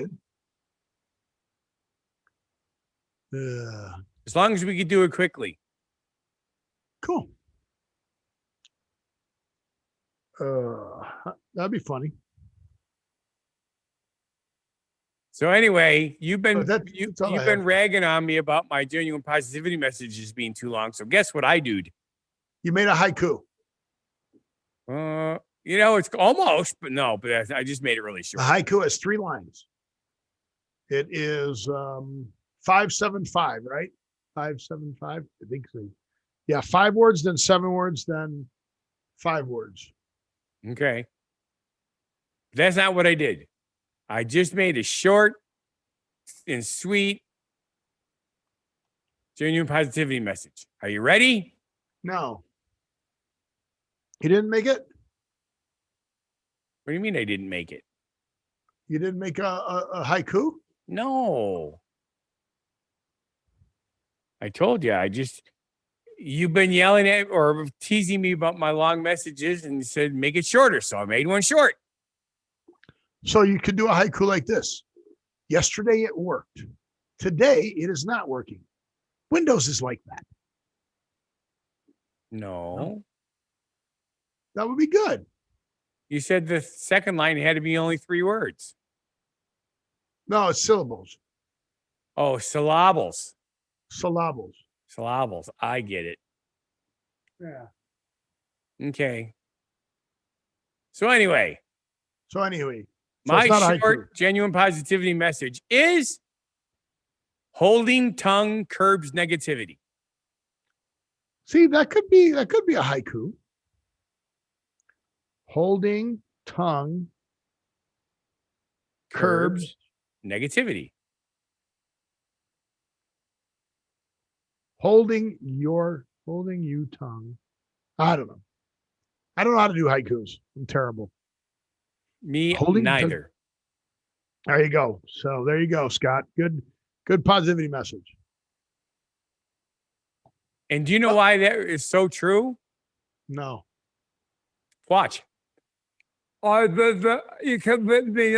As long as we can do it quickly. Cool. That'd be funny. So anyway, you've been ragging on me about my genuine positivity messages being too long. So guess what I do? You made a haiku. It's almost, but no, but I just made it really short. A haiku has 3 lines. It is 575, right? 575, I think so. Yeah, 5 words, then 7 words, then 5 words. Okay. That's not what I did. I just made a short and sweet genuine positivity message. Are you ready? No. You didn't make it? What do you mean I didn't make it? You didn't make a haiku? No. I told you. You've been yelling at or teasing me about my long messages and said, make it shorter. So I made one short. So you could do a haiku like this. Yesterday it worked. Today it is not working. Windows is like that. No. That would be good. You said the second line had to be only 3 words. No, it's syllables. Oh, syllables. Syllables. Syllables. I get it. Yeah. Okay. So anyway, my short, genuine positivity message is holding tongue curbs negativity. See, that could be a haiku. Holding tongue curbs negativity. Holding you tongue. I don't know. I don't know how to do haikus. I'm terrible. Me neither. There you go. So there you go, Scott. Good positivity message. And do you know why that is so true? No. Watch. You can't be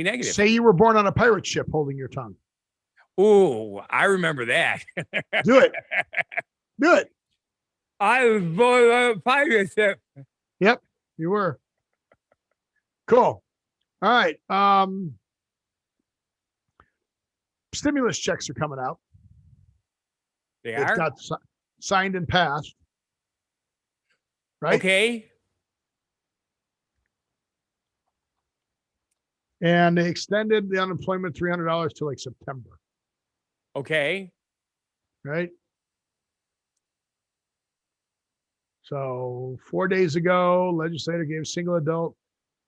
negative. Say you were born on a pirate ship holding your tongue. Ooh, I remember that. Do it. Do it. I was born on a pirate ship. Yep, you were. Cool. All right. Stimulus checks are coming out. They It's are? got signed and passed. Right? Okay. And they extended the unemployment $300 to like September. Okay. Right? So 4 days ago, legislator gave single adult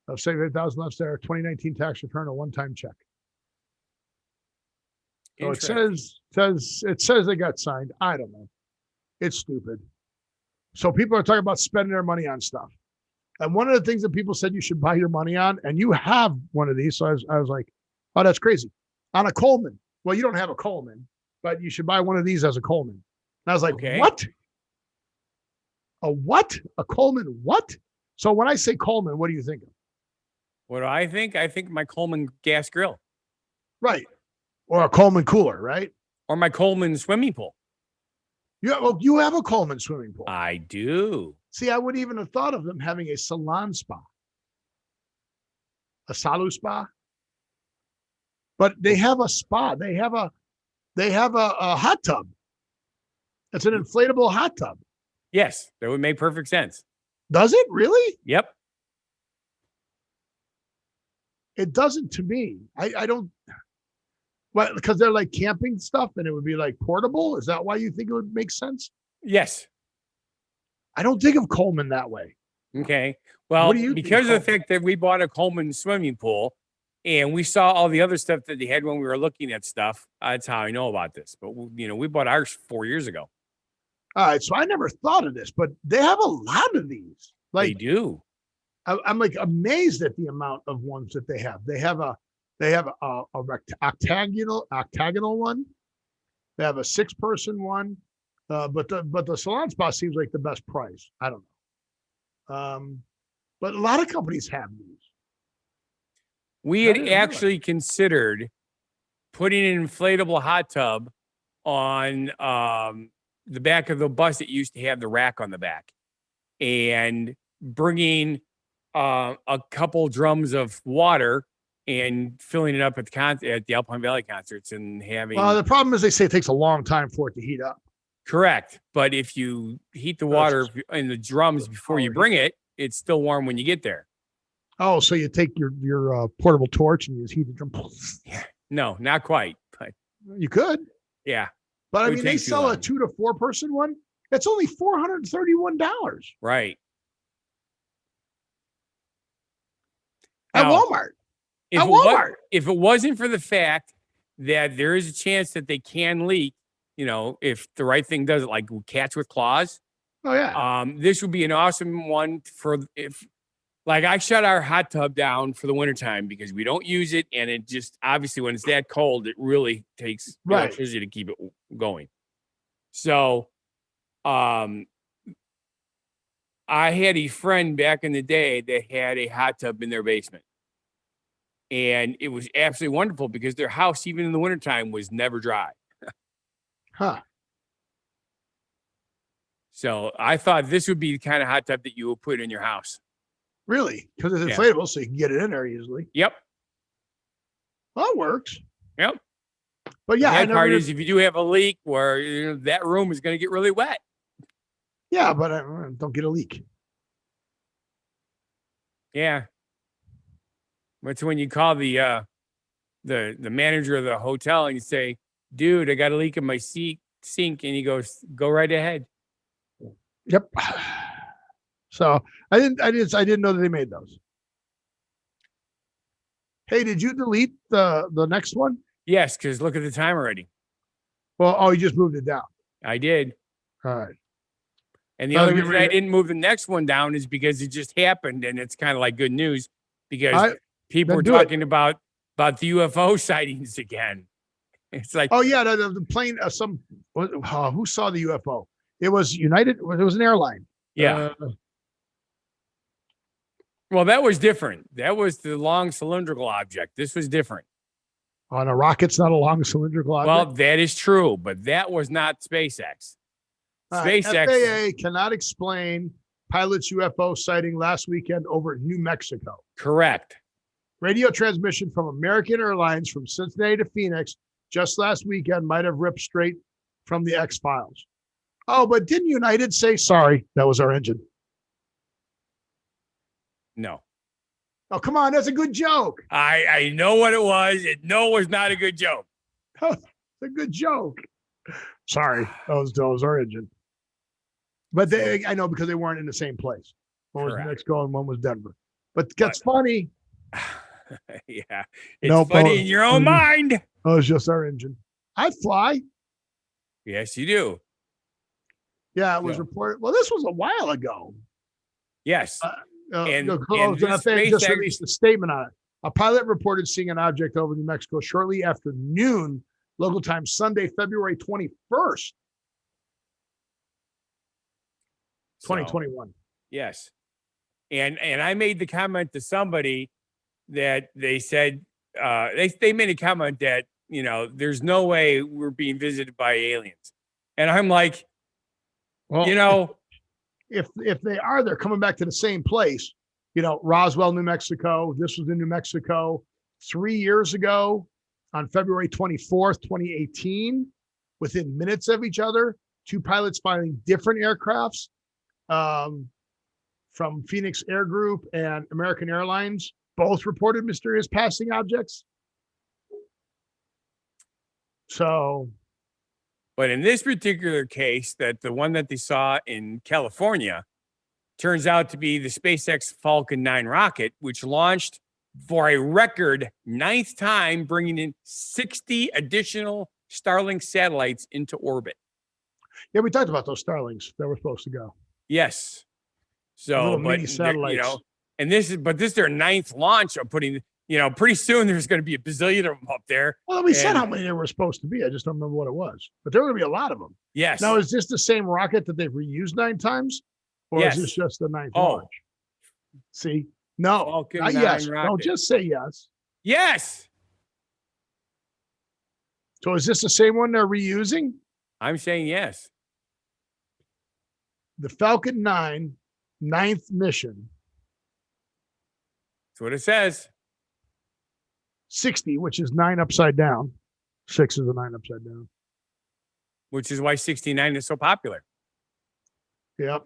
of $78,000 left their 2019 tax return a one-time check. So it says they got signed. I don't know. It's stupid. So people are talking about spending their money on stuff. And one of the things that people said you should buy your money on, and you have one of these. So I was like, oh, that's crazy. On a Coleman. Well, you don't have a Coleman, but you should buy one of these as a Coleman. And I was like, What? A what? A Coleman what? So when I say Coleman, what do you think of? What do I think? I think my Coleman gas grill. Right. Or a Coleman cooler, right? Or my Coleman swimming pool. You have a Coleman swimming pool. I do. See, I wouldn't even have thought of them having a salon spa. A salu spa. But they have a spa. They have a hot tub. It's an inflatable hot tub. Yes, that would make perfect sense. Does it really? Yep. It doesn't to me. I don't. What? Because they're like camping stuff, and it would be like portable. Is that why you think it would make sense? Yes. I don't think of Coleman that way. Okay. Well, because of the fact that we bought a Coleman swimming pool, and we saw all the other stuff that they had when we were looking at stuff, that's how I know about this. But we bought ours 4 years ago. All right, so I never thought of this, but they have a lot of these. Like they do. I'm like amazed at the amount of ones that they have. They have a octagonal one. They have a 6-person one, but the salon spa seems like the best price. I don't know, but a lot of companies have these. We had actually considered putting an inflatable hot tub on the back of the bus that used to have the rack on the back, and bringing a couple drums of water and filling it up at the Alpine Valley concerts and having. Well, the problem is they say it takes a long time for it to heat up. Correct, but if you heat the water in the drums before you bring it, it's still warm when you get there. Oh, so you take your portable torch and you just heat the drum? No, not quite, but you could. Yeah. But I mean, they sell a 2 to 4 person one. It's only $431. Right. At Now, Walmart. At Walmart. If it wasn't for the fact that there is a chance that they can leak, you know, if the right thing does it, like cats with claws. Oh yeah. This would be an awesome one for if, like, I shut our hot tub down for the wintertime because we don't use it, and it just obviously when it's that cold, it really takes electricity to keep it going. So, I had a friend back in the day that had a hot tub in their basement. And it was absolutely wonderful because their house, even in the wintertime, was never dry. Huh. So I thought this would be the kind of hot tub that you would put in your house. Really? Because it's inflatable, so you can get it in there easily. Yep. Well, that works. Yep. But yeah, the part is if you do have a leak where that room is going to get really wet. Yeah, but don't get a leak. Yeah. That's when you call the manager of the hotel and you say, "Dude, I got a leak in my sink," and he goes, "Go right ahead." Yep. So I didn't know that they made those. Hey, did you delete the next one? Yes, because look at the time already. Well, you just moved it down. I did. All right. And the only reason I didn't move the next one down is because it just happened, and it's kind of like good news because people were talking about the UFO sightings again. It's like, oh yeah, the plane. Who saw the UFO? It was United. It was an airline. Yeah. Well, that was different. That was the long cylindrical object. This was different. On a rocket's not a long cylindrical object. Well, that is true, but that was not SpaceX. SpaceX FAA cannot explain pilot's UFO sighting last weekend over New Mexico. Correct. Radio transmission from American Airlines from Cincinnati to Phoenix just last weekend might have ripped straight from the X-Files. Oh, but didn't United say, sorry, that was our engine? No. Oh, come on. That's a good joke. I know what it was. No, it was not a good joke. It's a good joke. Sorry. That was our engine. But I know because they weren't in the same place. One was Mexico and one was Denver. But that's funny. Yeah. It's funny in your own mind. Oh, it's just our engine. I fly. Yes, you do. Yeah, it was reported. Well, this was a while ago. Yes. And FAA just released a statement on it. A pilot reported seeing an object over New Mexico shortly after noon, local time Sunday, February 21st, 2021. Yes. And I made the comment to somebody that they said, they made a comment that, there's no way we're being visited by aliens. And I'm like, well, if they are, they're coming back to the same place. Roswell, New Mexico. This was in New Mexico 3 years ago on February 24th, 2018, within minutes of each other. Two pilots flying different aircrafts from Phoenix Air Group and American Airlines, both reported mysterious passing objects. So, but in this particular case, that the one that they saw in California turns out to be the SpaceX Falcon 9 rocket, which launched for a record 9th time, bringing in 60 additional Starlink satellites into orbit. Yeah, we talked about those Starlinks that were supposed to go. Yes. So, mini satellites. And this is their 9th launch of putting. Pretty soon there's going to be a bazillion of them up there. Well, we said how many there were supposed to be. I just don't remember what it was. But there were going to be a lot of them. Yes. Now, is this the same rocket that they've reused 9 times? Or is this just the 9th launch? See? No. Not yes. Rocket. Don't just say yes. Yes. So is this the same one they're reusing? I'm saying yes. The Falcon 9, 9th mission. That's what it says. 60, which is 9 upside down. 6 is a 9 upside down. Which is why 69 is so popular. Yep.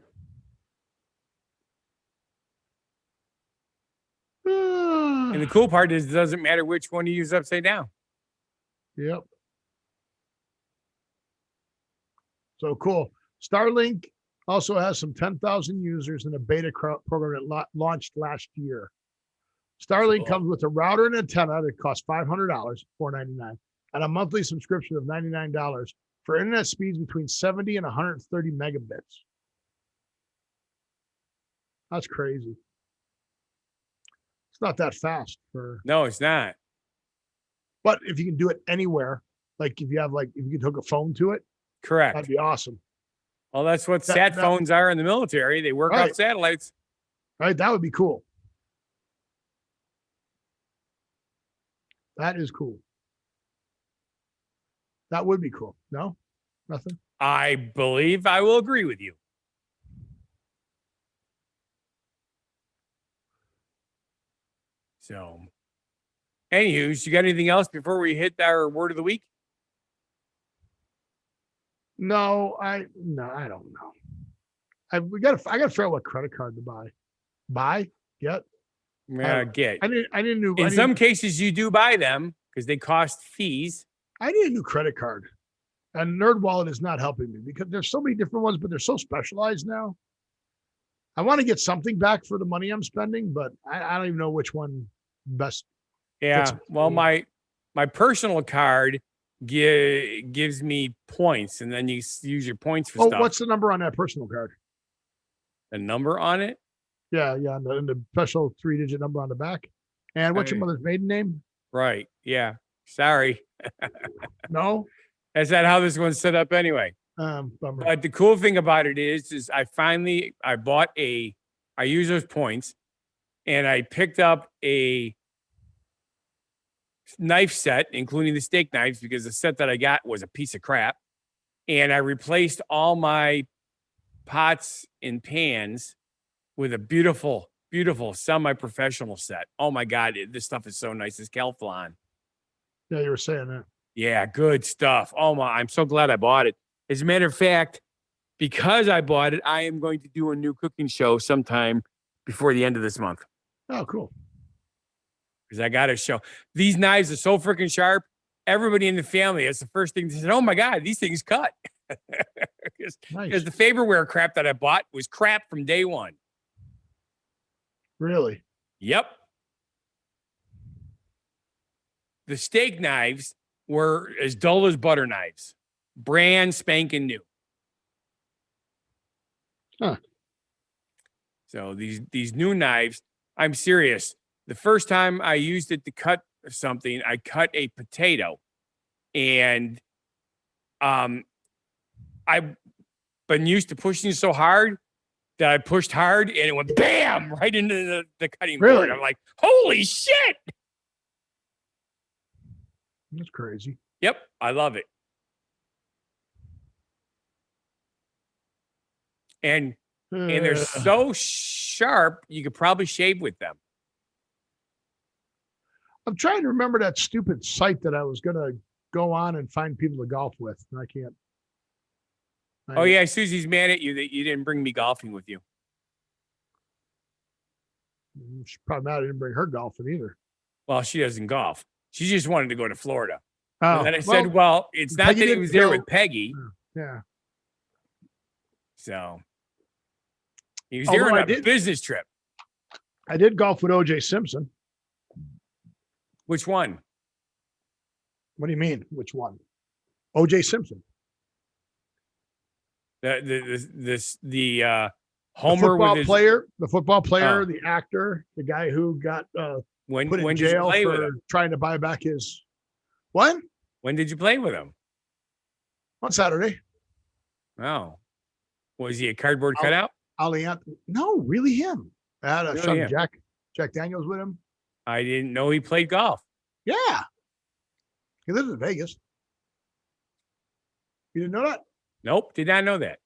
And the cool part is it doesn't matter which one you use upside down. Yep. So cool. Starlink also has some 10,000 users in a beta program that launched last year. Starlink comes with a router and antenna that costs $500, $499, and a monthly subscription of $99 for internet speeds between 70 and 130 megabits. That's crazy. It's not that fast for. No, it's not. But if you can do it anywhere, like if you can hook a phone to it, correct, that'd be awesome. Well, that's what sat phones are in the military. They work off satellites. Right, that would be cool. That is cool. That would be cool. No? Nothing? I believe I will agree with you. So, anywho, you got anything else before we hit our word of the week? No, I don't know. I gotta figure out what credit card to buy. Buy? Get? Get. I didn't know. In some cases, you do buy them because they cost fees. I need a new credit card, and NerdWallet is not helping me because there's so many different ones, but they're so specialized now. I want to get something back for the money I'm spending, but I don't even know which one best. Yeah. Well, my personal card gives me points, and then you use your points for stuff. What's the number on that personal card? The number on it? Yeah, and the special 3-digit number on the back. And what's your mother's maiden name? Right. Yeah. Sorry. No? That's not how this one's set up anyway. Bummer. But the cool thing about it is I use those points, and I picked up a knife set, including the steak knives, because the set that I got was a piece of crap. And I replaced all my pots and pans with a beautiful, beautiful semi-professional set. Oh my God, this stuff is so nice. It's Calphalon. Yeah, you were saying that. Yeah, good stuff. Oh my, I'm so glad I bought it. As a matter of fact, because I bought it, I am going to do a new cooking show sometime before the end of this month. Oh, cool. Because I got to show. These knives are so freaking sharp. Everybody in the family, that's the first thing they said, oh my God, these things cut. Because the Faberware crap that I bought was crap from day one. Really? Yep. The steak knives were as dull as butter knives. Brand spanking new. Huh. So these new knives, I'm serious. The first time I used it to cut something, I cut a potato. And I've been used to pushing so hard that I pushed hard and it went bam right into the cutting board. I'm like, holy shit. That's crazy. Yep, I love it. And they're so sharp, you could probably shave with them. I'm trying to remember that stupid site that I was going to go on and find people to golf with, and I can't. Oh, yeah, Susie's mad at you that you didn't bring me golfing with you. She's probably mad I didn't bring her golfing either. Well, she doesn't golf. She just wanted to go to Florida. Oh, and then I said, well, it's not that he was there with Peggy. Yeah. So he was there on a business trip. I did golf with O.J. Simpson. Which one? What do you mean? Which one? O.J. Simpson. The Homer the football player, the actor, the guy who got put in jail for trying to buy back his. What? When did you play with him? On Saturday. Oh, was he a cardboard cutout? No, really him. I had a son, Jack Daniels, with him. I didn't know he played golf. Yeah, he lives in Vegas. You didn't know that? Nope, did not know that.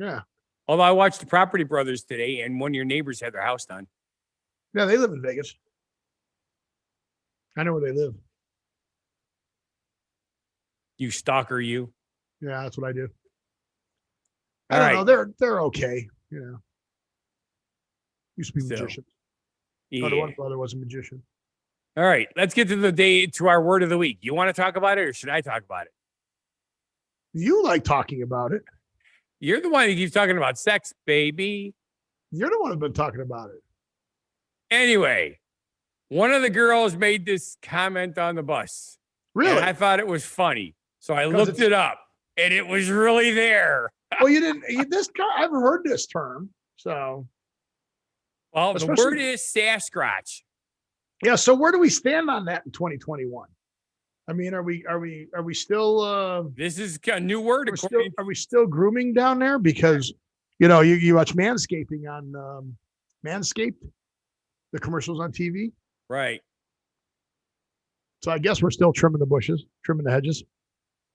Yeah. Although I watched The Property Brothers today, and one of your neighbors had their house done. Yeah, they live in Vegas. I know where they live. You stalker, you. Yeah, that's what I do. I don't know. They're okay. You know. Used to be magicians. Yeah. One brother was a magician. All right, let's get to our word of the week. You want to talk about it, or should I talk about it? You like talking about it. You're the one who keeps talking about sex, baby. You're the one who's been talking about it. Anyway, one of the girls made this comment on the bus. Really? And I thought it was funny. So I looked it up and it was really there. Well, you didn't. I've heard this term. So. Well, the word is Sascrotch. Yeah. So where do we stand on that in 2021? I mean, are we still? This is a new word. Are we still grooming down there? Because you watch manscaping on Manscaped, the commercials on TV, right? So I guess we're still trimming the bushes, trimming the hedges.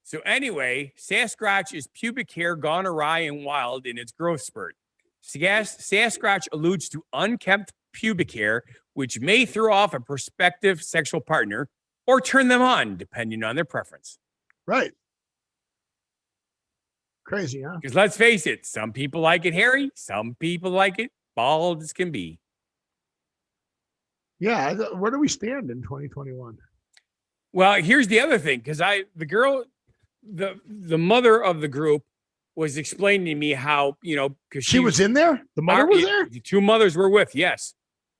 So anyway, Sascrotch is pubic hair gone awry and wild in its growth spurt. Sascrotch alludes to unkempt pubic hair, which may throw off a prospective sexual partner or turn them on, depending on their preference. Right. Crazy, huh? Because let's face it, some people like it hairy, some people like it bald as can be. Yeah, where do we stand in 2021? Well, here's the other thing, because the mother of the group was explaining to me how, because she was in there? The mother was there? The two mothers were with, yes.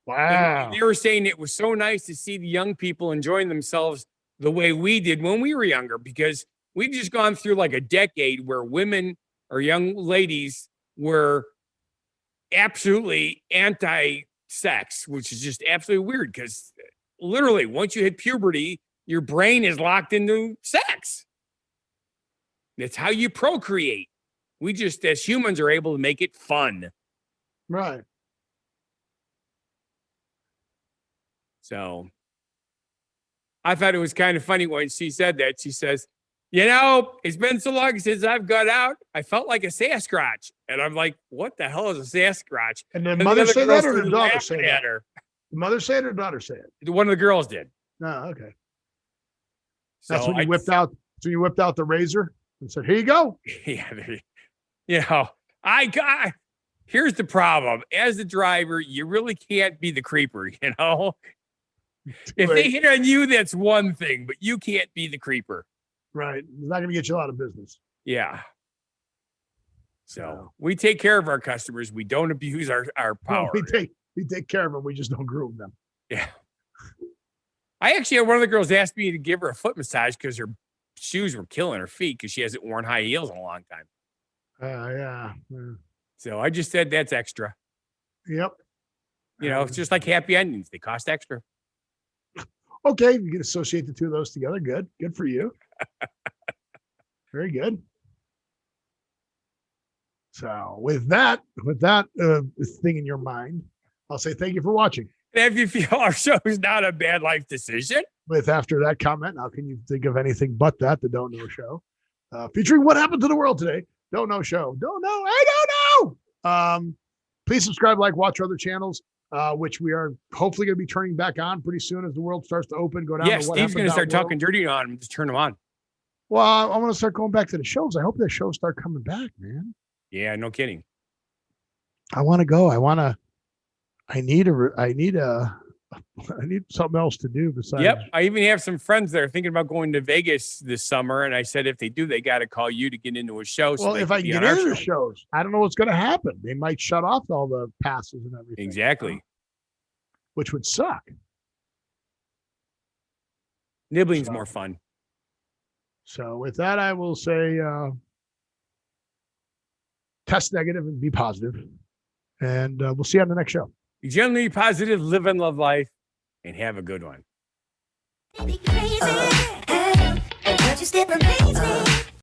Wow. And they were saying it was so nice to see the young people enjoying themselves the way we did when we were younger, because we'd just gone through like a decade where women or young ladies were absolutely anti-sex, which is just absolutely weird because literally once you hit puberty, your brain is locked into sex. That's how you procreate. We just, as humans, are able to make it fun. Right. So I thought it was kind of funny when she said that. She says, it's been so long since I've got out. I felt like a Sascrotch. And I'm like, what the hell is a Sascrotch? And then mother say that or the daughter say that? The mother say it or daughter say it? One of the girls did. Oh, okay. So that's when you whipped out the razor and said, here you go. Yeah. Here's the problem. As the driver, you really can't be the creeper, If they hit on you, that's one thing, but you can't be the creeper. Right. It's not going to get you out of business. Yeah. So we take care of our customers. We don't abuse our power. No, we take care of them. We just don't groom them. Yeah. I actually had one of the girls ask me to give her a foot massage because her shoes were killing her feet because she hasn't worn high heels in a long time. Yeah. So I just said that's extra. Yep. It's just like happy endings. They cost extra. Okay. You can associate the two of those together. Good. Good for you. Very good. So with that thing in your mind, I'll say thank you for watching. And if you feel our show is not a bad life decision. After that comment, how can you think of anything but that, the Don't Know Show? Featuring What Happened to the World Today. Don't Know Show. Don't know. I don't know. Please subscribe, watch our other channels, which we are hopefully going to be turning back on pretty soon as the world starts to open. Go down. Yeah, Steve's going to start talking dirty on them. Just turn them on. Well, I want to start going back to the shows. I hope the shows start coming back, man. Yeah, no kidding. I want to go. I need something else to do besides. Yep. I even have some friends that are thinking about going to Vegas this summer. And I said, if they do, they got to call you to get into a show. Well, if I can get into the shows, I don't know what's going to happen. They might shut off all the passes and everything. Exactly. Which would suck. Nibbling's more fun. So with that, I will say, test negative and be positive. And we'll see you on the next show. Be generally positive, live and love life, and have a good one. Be crazy, and just